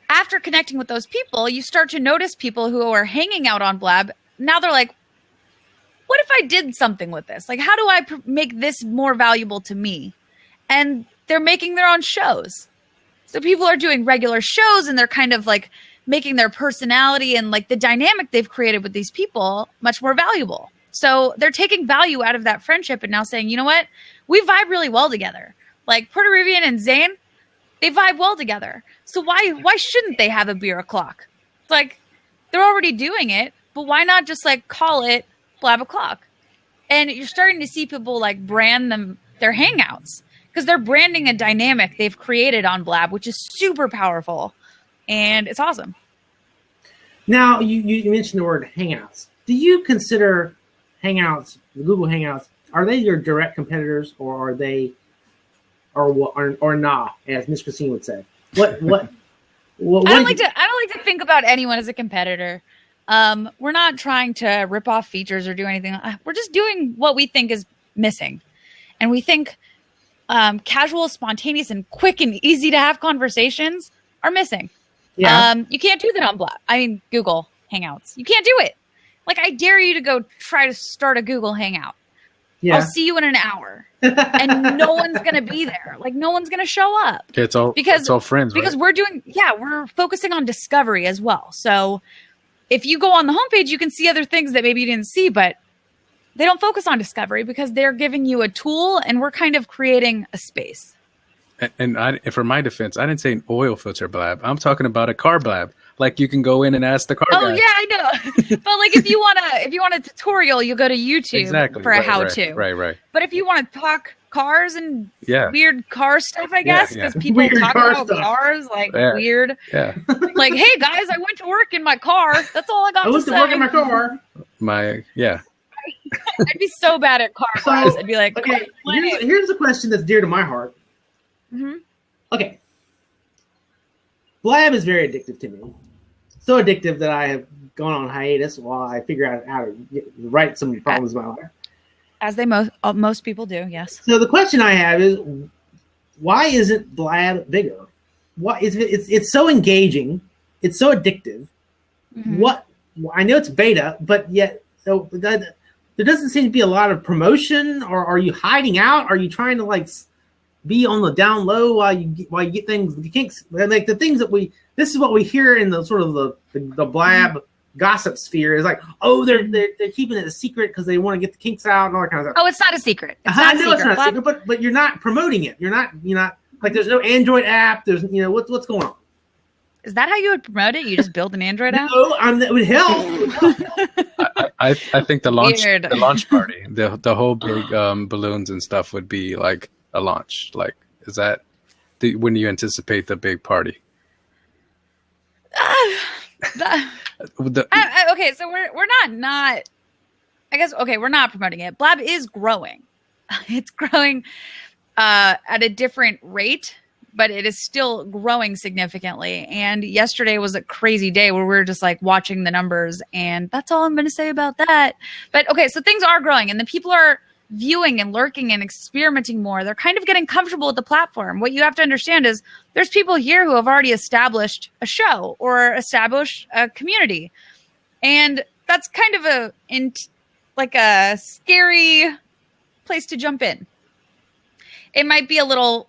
after connecting with those people, you start to notice people who are hanging out on Blab. Now they're like, what if I did something with this? Like, how do I make this more valuable to me? And they're making their own shows. So people are doing regular shows and they're kind of like making their personality and like the dynamic they've created with these people much more valuable. So they're taking value out of that friendship and now saying, you know what? We vibe really well together. Like Puerto Rican and Zane, they vibe well together. So why shouldn't they have a beer o'clock? It's like, they're already doing it, but why not just like call it Blab o'clock? And you're starting to see people like brand them their hangouts because they're branding a dynamic they've created on Blab, which is super powerful. And it's awesome. Now, you mentioned the word Hangouts. Do you consider Hangouts, the Google Hangouts, are they your direct competitors, or are they, or nah, as Miss Christine would say? What I don't like to think about anyone as a competitor. We're not trying to rip off features or do anything. We're just doing what we think is missing, and we think casual, spontaneous, and quick and easy to have conversations are missing. Yeah. You can't do that on Google Hangouts. You can't do it. Like, I dare you to go try to start a Google Hangout. Yeah. I'll see you in an hour. And no one's going to be there. Like, no one's going to show up. It's all friends, because right? we're focusing on discovery as well. So if you go on the homepage, you can see other things that maybe you didn't see, but they don't focus on discovery because they're giving you a tool and we're kind of creating a space. And for my defense, I didn't say an oil filter Blab. I'm talking about a car Blab. Like, you can go in and ask the car guy. Oh yeah, I know. But like, if you want a tutorial, you go to YouTube for a how-to. Right. But if you want to talk cars and weird car stuff, I guess, because people weird talk about cars like weird. Yeah. Like, hey guys, I went to work in my car. That's all I got to say. I went to work in my car. I'd be so bad at car cars. I'd be like, okay, here's a question that's dear to my heart. Mm-hmm. Okay. Blab is very addictive to me. So addictive that I have gone on hiatus while I figure out how to right some problems in my life. As they most people do, yes. So the question I have is, why isn't Blab bigger? Why is it's so engaging? It's so addictive. Mm-hmm. I know it's beta, but yet there doesn't seem to be a lot of promotion. Or are you hiding out? Are you trying to like be on the down low while you get things, the kinks, like the things that this is what we hear in the sort of the Blab gossip sphere is like, oh, they're keeping it a secret because they want to get the kinks out and all that kind of stuff. Oh, it's not a secret. I know it's not a secret, but you're not promoting it. You're not like, there's no Android app. There's what's going on. Is that how you would promote it? You just build an Android app? No, that would help. I think the launch party, the whole big balloons and stuff would be like a launch. Like, is that when you anticipate the big party? Okay, so we're not. I guess we're not promoting it. Blab is growing. It's growing at a different rate, but it is still growing significantly. And yesterday was a crazy day where we were just like watching the numbers, and that's all I'm going to say about that. But okay, so things are growing, and the people are viewing and lurking and experimenting more. They're kind of getting comfortable with the platform. What you have to understand is there's people here who have already established a show or established a community. And that's kind of a scary place to jump in. It might be a little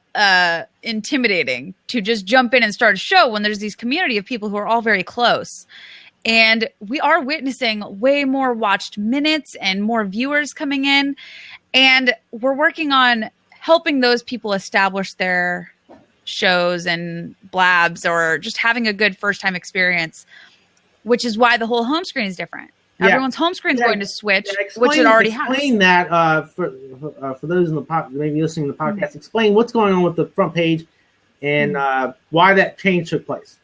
intimidating to just jump in and start a show when there's these community of people who are all very close. And we are witnessing way more watched minutes and more viewers coming in. And we're working on helping those people establish their shows and blabs or just having a good first-time experience, which is why the whole home screen is different. Yeah. Everyone's home screen is going to switch, which it already has. Explain that for those in the maybe listening to the podcast. Mm-hmm. Explain what's going on with the front page and why that change took place.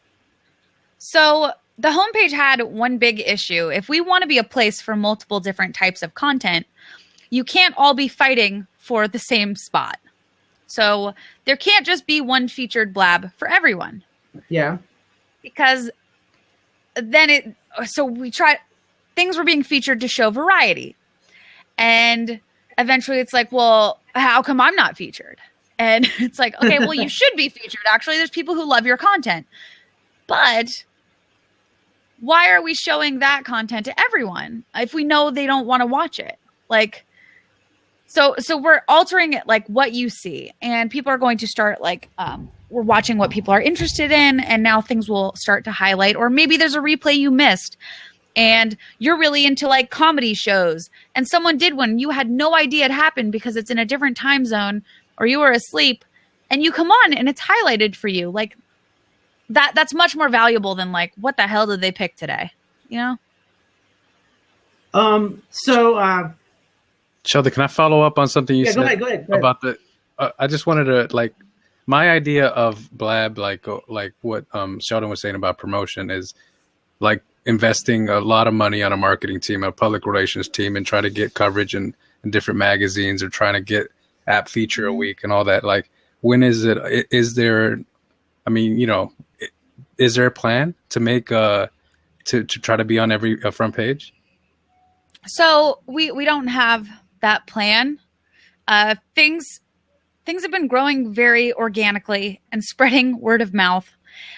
So the homepage had one big issue. If we want to be a place for multiple different types of content, you can't all be fighting for the same spot. So there can't just be one featured blab for everyone. Yeah. Because then things were being featured to show variety. And eventually it's like, well, how come I'm not featured? And it's like, okay, well, you should be featured. Actually, there's people who love your content. But why are we showing that content to everyone if we know they don't want to watch it? Like, so we're altering it like what you see, and people are going to start like, we're watching what people are interested in, and now things will start to highlight, or maybe there's a replay you missed and you're really into like comedy shows and someone did one, you had no idea it happened because it's in a different time zone or you were asleep, and you come on and it's highlighted for you. Like that's much more valuable than like, what the hell did they pick today? You know? Sheldon, can I follow up on something you said? Go ahead. About the? I just wanted to like, my idea of Blab, like what Sheldon was saying about promotion is like investing a lot of money on a marketing team, a public relations team, and try to get coverage in different magazines, or trying to get app feature a week and all that. Like, when is it? Is there? I mean, you know, is there a plan to make to try to be on every front page? So we don't have that plan. Things have been growing very organically and spreading word of mouth,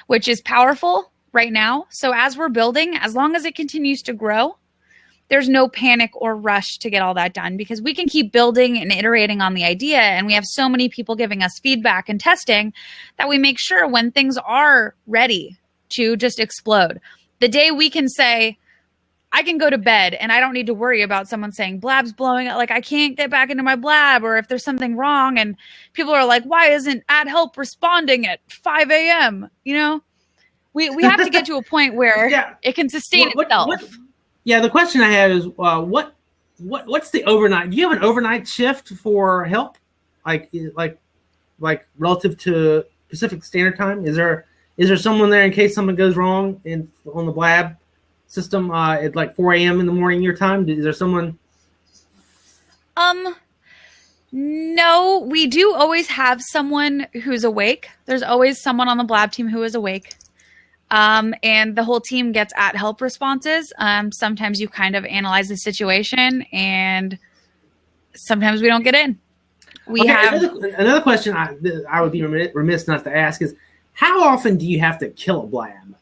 which is powerful right now. So as we're building, as long as it continues to grow, there's no panic or rush to get all that done, because we can keep building and iterating on the idea. And we have so many people giving us feedback and testing that we make sure when things are ready to just explode, the day we can say, I can go to bed and I don't need to worry about someone saying Blab's blowing up. Like, I can't get back into my Blab, or if there's something wrong and people are like, why isn't Ad Help responding at 5 a.m.? You know, we have to get to a point where it can sustain itself. The question I have is, what's the overnight? Do you have an overnight shift for help? Like relative to Pacific Standard Time? Is there someone there in case something goes wrong on the Blab system at like 4 a.m. in the morning your time? Is there someone? No, we do always have someone who's awake. There's always someone on the Blab team who is awake. And the whole team gets Help responses. Sometimes you kind of analyze the situation, and sometimes we don't get in. Another question I would be remiss not to ask is, how often do you have to kill a Blab?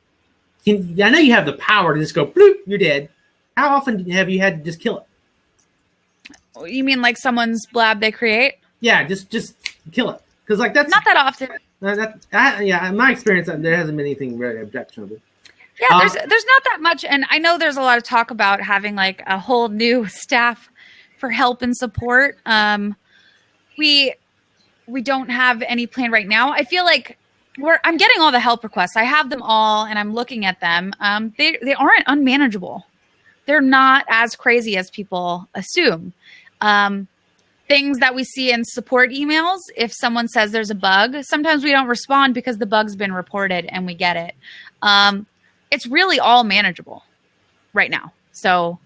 I know you have the power to just go, bloop, you're dead. How often have you had to just kill it? You mean like someone's Blab they create? Yeah, just kill it. Because like that's not that often. In my experience, there hasn't been anything very objectionable. Yeah, there's not that much, and I know there's a lot of talk about having like a whole new staff for help and support. We don't have any plan right now. I feel like I'm getting all the help requests. I have them all, and I'm looking at them. They aren't unmanageable. They're not as crazy as people assume. Things that we see in support emails, if someone says there's a bug, sometimes we don't respond because the bug's been reported and we get it. It's really all manageable right now. So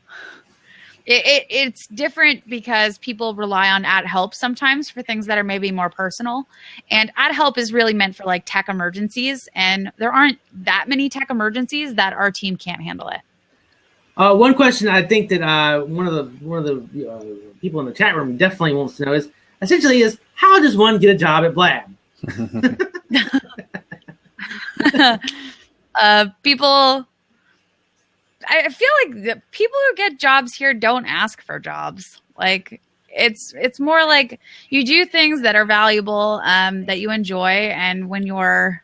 it's different because people rely on Help sometimes for things that are maybe more personal. And Help is really meant for like tech emergencies. And there aren't that many tech emergencies that our team can't handle it. One question I think that one of the people in the chat room definitely wants to know is how does one get a job at Blab? I feel like the people who get jobs here don't ask for jobs. Like it's more like you do things that are valuable, that you enjoy, and when your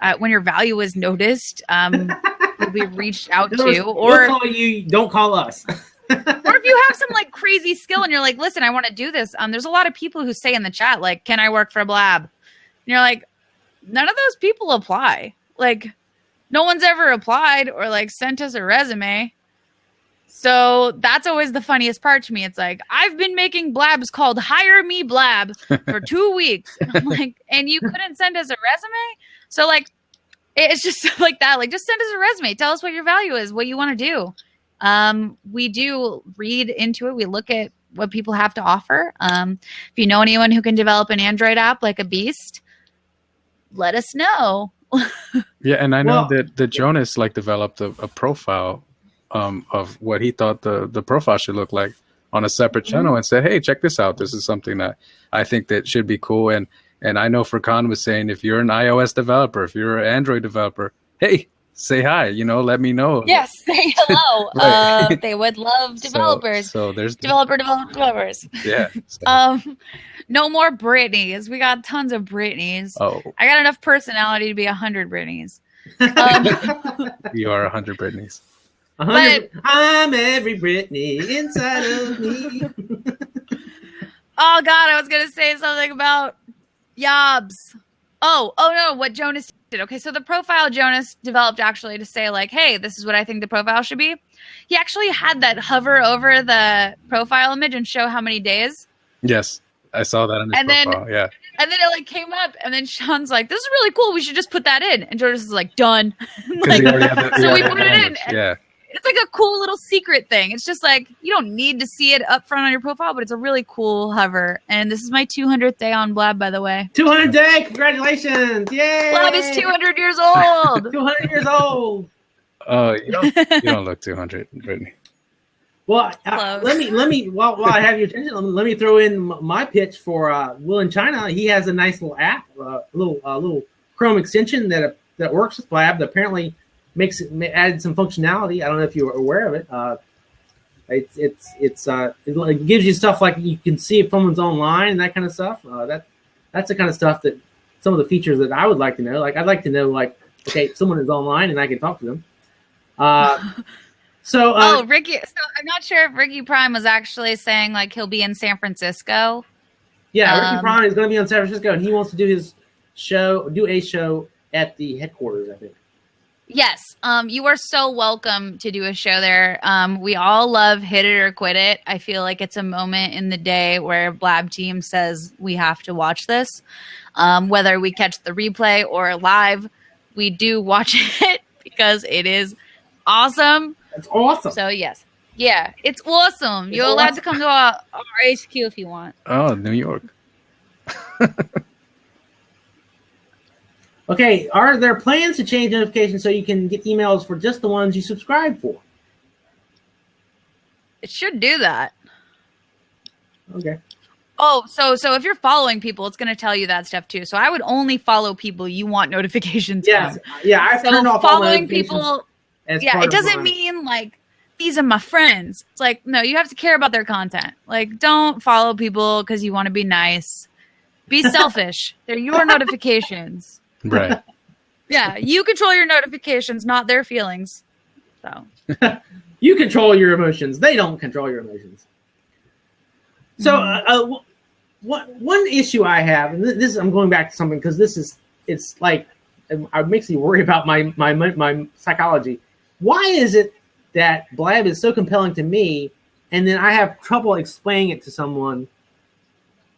value is noticed, you'll be reached out to. Or we'll call you, don't call us. Or if you have some like crazy skill and you're like, listen, I want to do this. There's a lot of people who say in the chat, like, can I work for Blab? And you're like, none of those people apply. Like, no one's ever applied or like sent us a resume. So that's always the funniest part to me. It's like, I've been making Blabs called Hire Me Blab for 2 weeks. And I'm like, and you couldn't send us a resume? So like, It's just stuff like that. Like, just send us a resume. Tell us what your value is, what you want to do. We do read into it. We look at what people have to offer. If you know anyone who can develop an Android app like a beast, let us know. Yeah, and I know that Jonas like developed a profile of what he thought the profile should look like on a separate channel and said, hey, check this out. This is something that I think that should be cool. And I know Furkan was saying, if you're an iOS developer, if you're an Android developer, hey, say hi, let me know. Yes, say hello. Right. They would love developers. So there's developers. Yeah. So. No more Britneys. We got tons of Britneys. Oh. I got enough personality to be 100 Britneys. You are 100 Britneys. 100. I'm every Britney inside of me. Oh God, I was gonna say something about Yobs. Oh no, what Jonas did. Okay, so the profile Jonas developed actually to say like, hey, this is what I think the profile should be. He actually had that hover over the profile image and show how many days. Yes, I saw that on his profile. Yeah. And then it like came up, and then Sean's like, "This is really cool. We should just put that in." And Jonas is like, "Done." Like, so we put it in. Yeah. It's like a cool little secret thing. It's just like, you don't need to see it up front on your profile, but it's a really cool hover. And this is my 200th day on Blab, by the way. 200th day! Congratulations! Yay! Blab is 200 years old. 200 years old. Oh, you don't look 200, Brittany. Well, let me. While I have your attention, let me throw in my pitch for Will in China. He has a nice little app, little Chrome extension that works with Blab. That apparently added some functionality. I don't know if you were aware of it. It gives you stuff like you can see if someone's online and that kind of stuff. That's the kind of stuff that some of the features that I would like to know. Like I'd like to know, like, okay, someone is online and I can talk to them. Ricky. So I'm not sure if Ricky Prime was actually saying like he'll be in San Francisco. Yeah, Ricky Prime is going to be in San Francisco, and he wants to do a show at the headquarters, I think. Yes, you are so welcome to do a show there. We all love Hit It or Quit It. I feel like it's a moment in the day where Blab team says we have to watch this. Whether we catch the replay or live, we do watch it because it is awesome. It's awesome. So, yes. Yeah, it's awesome. You're allowed to come to our HQ if you want. Oh, New York. Okay, are there plans to change notifications so you can get emails for just the ones you subscribe for? It should do that. Okay. Oh, so if you're following people, it's going to tell you that stuff too. So I would only follow people you want notifications from. Yeah, I've turned off following people. Yeah, it doesn't mean like these are my friends. It's like, no, you have to care about their content. Like, don't follow people because you want to be nice. Be selfish. They're your notifications. Right. Yeah, you control your notifications, not their feelings. So you control your emotions. They don't control your emotions. So one issue I have, and this I'm going back to something because it's like it makes me worry about my psychology. Why is it that Blab is so compelling to me, and then I have trouble explaining it to someone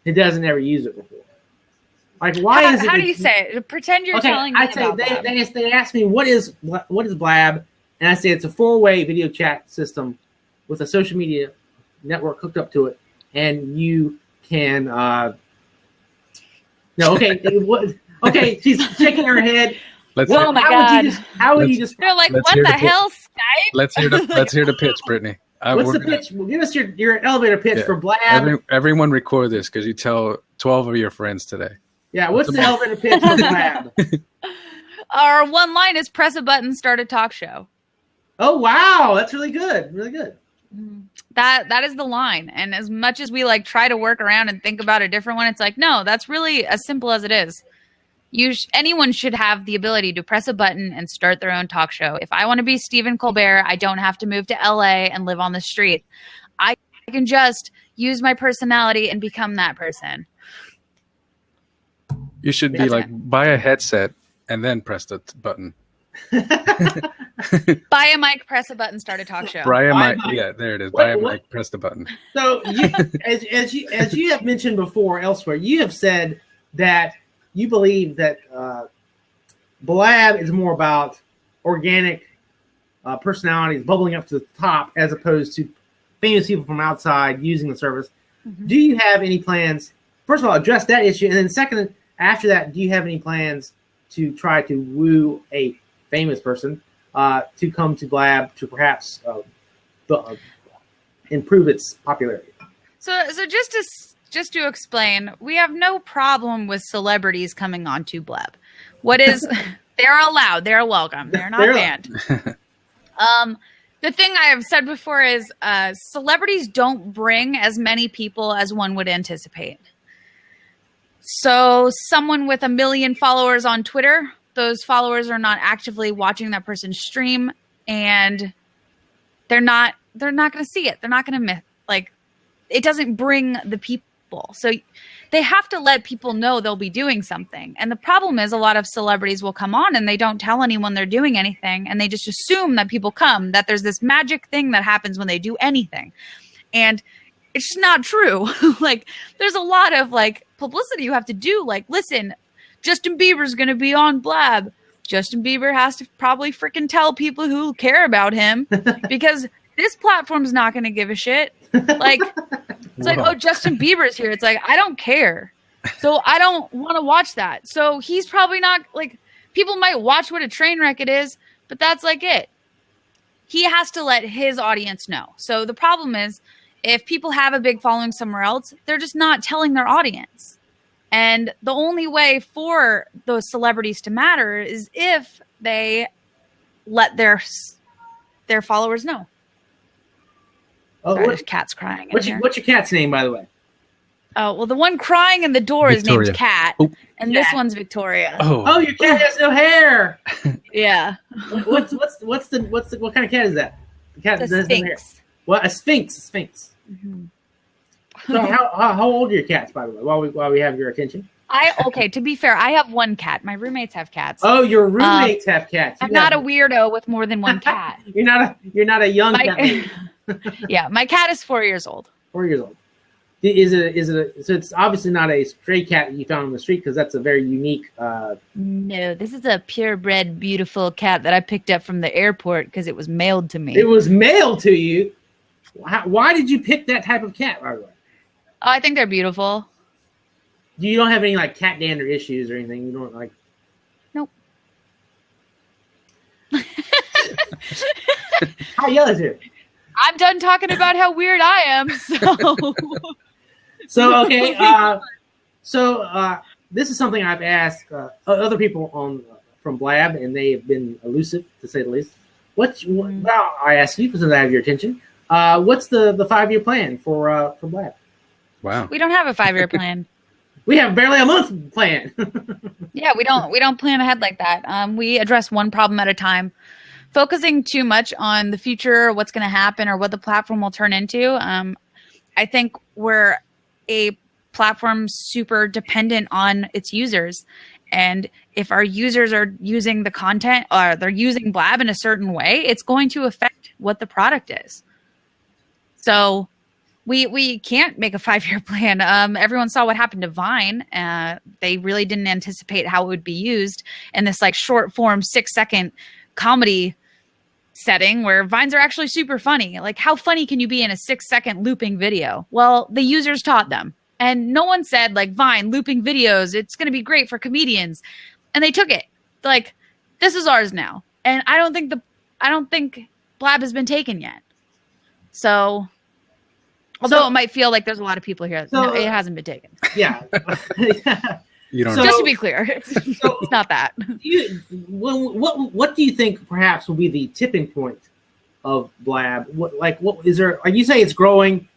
who doesn't ever use it before? Like, why is it? How do you say it? Pretend you're telling me about Blab. They ask me what is Blab, and I say it's a 4-way video chat system with a social media network hooked up to it, and you can. No, okay, okay. She's shaking her head. Oh my God! How would you just? They're like, what the hell, Skype? Let's hear the pitch, Brittany. What's the pitch? Give us your elevator pitch for Blab. Everyone record this because you tell 12 of your friends today. Yeah, what's the elevator pitch for Blab? Our one line is press a button, start a talk show. Oh wow, that's really good, really good. That is the line. And as much as we like try to work around and think about a different one, it's like, no, that's really as simple as it is. Anyone should have the ability to press a button and start their own talk show. If I want to be Stephen Colbert, I don't have to move to LA and live on the street. I can just use my personality and become that person. You should be like, buy a headset and then press the button. Buy a mic, press a button, start a talk show. Buy a mic. Yeah, there it is. Buy a mic, press the button. So, as you have mentioned before elsewhere, you have said that you believe that Blab is more about organic personalities bubbling up to the top as opposed to famous people from outside using the service. Do you have any plans? First of all, address that issue, and then second, after that, do you have any plans to try to woo a famous person to come to Blab to perhaps improve its popularity? So just to explain, we have no problem with celebrities coming onto Blab. What is they're allowed, they're welcome, they're not banned. The thing I have said before is celebrities don't bring as many people as one would anticipate. So someone with 1 million followers on Twitter, those followers are not actively watching that person's stream, and they're not going to see it. They're not going to it doesn't bring the people. So they have to let people know they'll be doing something. And the problem is a lot of celebrities will come on and they don't tell anyone they're doing anything. And they just assume that people come, that there's this magic thing that happens when they do anything. And it's just not true. There's a lot of publicity you have to do. Listen, Justin Bieber's going to be on Blab. Justin Bieber has to probably freaking tell people who care about him because this platform's not going to give a shit. It's oh, Justin Bieber's here. It's I don't care. So I don't want to watch that. So he's probably not people might watch what a train wreck it is, but that's it. He has to let his audience know. So the problem is if people have a big following somewhere else, they're just not telling their audience. And the only way for those celebrities to matter is if they let their followers know. Oh, there's cats crying. What's your cat's name, by the way? Oh, well, the one crying in the door Victoria. is named Cat, and this one's Victoria. Oh, your cat has no hair. Yeah. What kind of cat is that? The cat It's a doesn't have hair. Sphinx. What, a Sphinx? A Sphinx. Mm-hmm. So how old are your cats, by the way? While we have your attention. To be fair, I have one cat. My roommates have cats. Oh, your roommates have cats. I'm not a weirdo with more than one cat. You're not a young cat. Yeah, my cat is 4 years old. 4 years old. So it's obviously not a stray cat you found on the street because that's a very unique. No, this is a purebred, beautiful cat that I picked up from the airport because it was mailed to me. It was mailed to you. Why did you pick that type of cat, by the way? Oh, I think they're beautiful. You don't have any cat dander issues or anything. You don't Nope. How yellow is it? I'm done talking about how weird I am. So okay. This is something I've asked other people from Blab, and they have been elusive to say the least. Well, I ask you because I have your attention. What's the 5-year plan for Blab? Wow. We don't have a 5-year plan. We have barely a month plan. Yeah, we don't plan ahead like that. We address one problem at a time. Focusing too much on the future, what's going to happen, or what the platform will turn into. I think we're a platform super dependent on its users. And if our users are using the content or they're using Blab in a certain way, it's going to affect what the product is. So we can't make a 5-year plan. Everyone saw what happened to Vine. They really didn't anticipate how it would be used in this short form 6-second comedy setting where Vines are actually super funny. How funny can you be in a 6-second looping video? Well, the users taught them. And no one said Vine looping videos, it's going to be great for comedians. And they took it. This is ours now. And I don't think Blab has been taken yet. So although it might feel like there's a lot of people here, no, it hasn't been taken. Yeah. You don't. Just to be clear, it's not that. What do you think perhaps will be the tipping point of Blab? What is there? You say it's growing,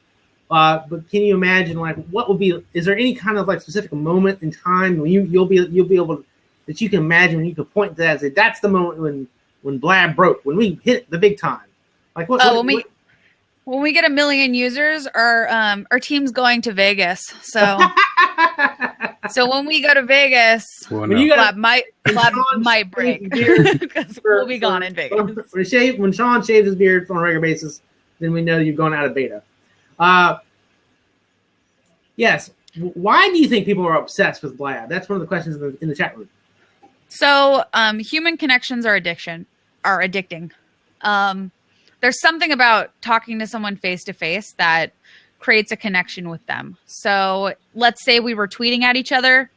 but can you imagine what will be? Is there any kind of specific moment in time when you'll be able to, that you can imagine when you can point to that and say that's the moment when Blab broke, when we hit the big time? When we get 1 million users, our team's going to Vegas. So. So when we go to Vegas, Blab might break because we'll be gone in Vegas. When Sean shaves his beard on a regular basis, then we know you've gone out of beta. Yes. Why do you think people are obsessed with Blab? That's one of the questions in the chat room. So human connections are addicting. There's something about talking to someone face to face that creates a connection with them. So let's say we were tweeting at each other.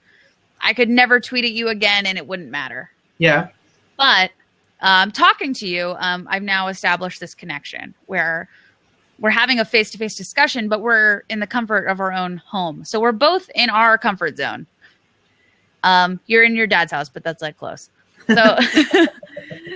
I could never tweet at you again and it wouldn't matter. Yeah. But talking to you, I've now established this connection where we're having a face-to-face discussion, but we're in the comfort of our own home. So we're both in our comfort zone. You're in your dad's house, but that's like close. So,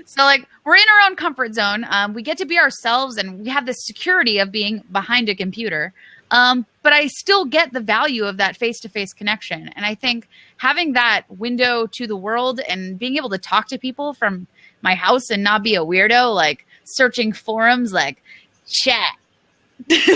so like we're in our own comfort zone. We get to be ourselves and we have this security of being behind a computer. But I still get the value of that face-to-face connection. And I think having that window to the world and being able to talk to people from my house and not be a weirdo, like searching forums, like chat,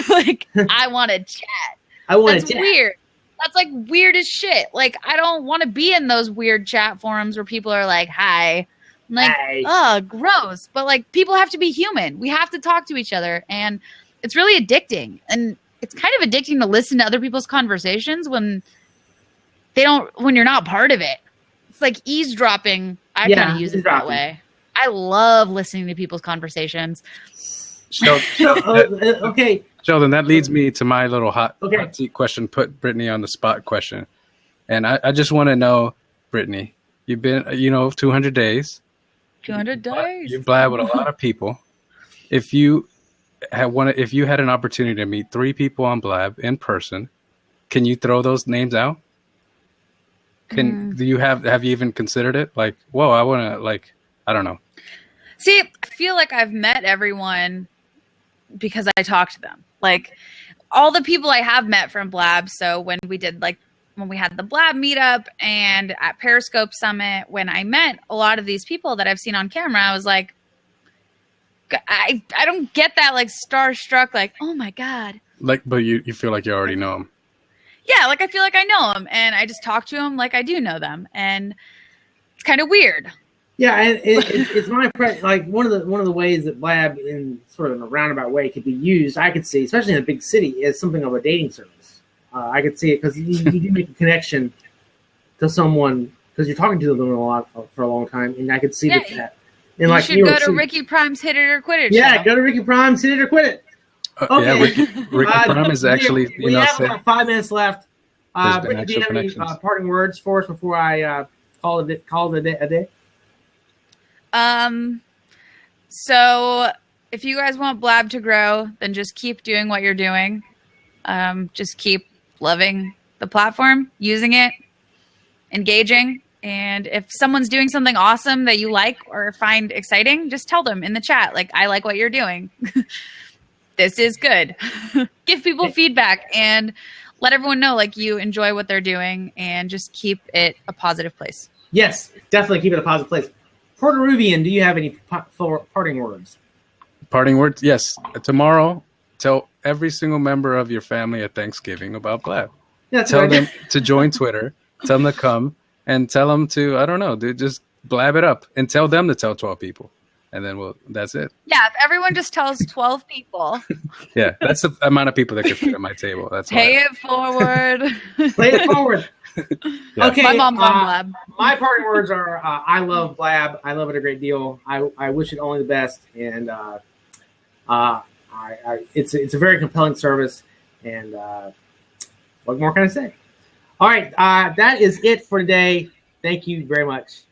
like I want to chat. That's weird. That's like weird as shit. Like I don't want to be in those weird chat forums where people are like, hi. I'm like, oh, gross. But like people have to be human. We have to talk to each other. And it's really addicting. And it's kind of addicting to listen to other people's conversations when you're not part of it. It's like eavesdropping. I kind of use it that way. I love listening to people's conversations. Okay. Sheldon, that leads me to my little hot seat question, put Brittany on the spot question. And I just want to know, Brittany, you've been, 200 days. 200 days. You've blabbed with a lot of people. If you had an opportunity to meet 3 people on Blab in person, can you throw those names out? Do you have you even considered it? Like, whoa, I want to I don't know. See, I feel like I've met everyone because I talked to them. Like all the people I have met from Blab. So when we had the Blab meetup and at Periscope Summit, when I met a lot of these people that I've seen on camera, I was like, I don't get that like starstruck, like, oh my God. Like, but you feel like you already know them. Yeah, like I feel like I know them and I just talk to them like I do know them. And it's kind of weird. Yeah, and it's my impression. Like one of the ways that Blab, in sort of a roundabout way, could be used, I could see, especially in a big city, is something of a dating service. I could see it because you do make a connection to someone because you're talking to them for a long time, and I could see that. And you should go to Ricky Prime's Hit It or Quit It. Yeah, go to Ricky Prime's Hit It or Quit It. Okay. Yeah, Ricky Prime is actually. We have about 5 minutes left. Brittany, do you have any parting words for us before I call it a day? So if you guys want Blab to grow, then just keep doing what you're doing. Just keep loving the platform, using it, engaging. And if someone's doing something awesome that you like or find exciting, just tell them in the chat, like, I like what you're doing. This is good. Give people feedback and let everyone know, like, you enjoy what they're doing and just keep it a positive place. Yes, definitely keep it a positive place. Porteruvian, do you have any parting words? Parting words? Yes. Tomorrow, tell every single member of your family at Thanksgiving about Blab. Yeah, tell them to join Twitter. Tell them to come and tell them to, I don't know, dude, just blab it up and tell them to tell 12 people. And then that's it. Yeah, if everyone just tells 12 people. Yeah, that's the amount of people that can fit at my table. That's Pay it forward. Play it forward. Yeah. Okay, my mom's on Blab. My parting words are: I love Blab. I love it a great deal. I wish it only the best, and it's a very compelling service. And what more can I say? All right, that is it for today. Thank you very much.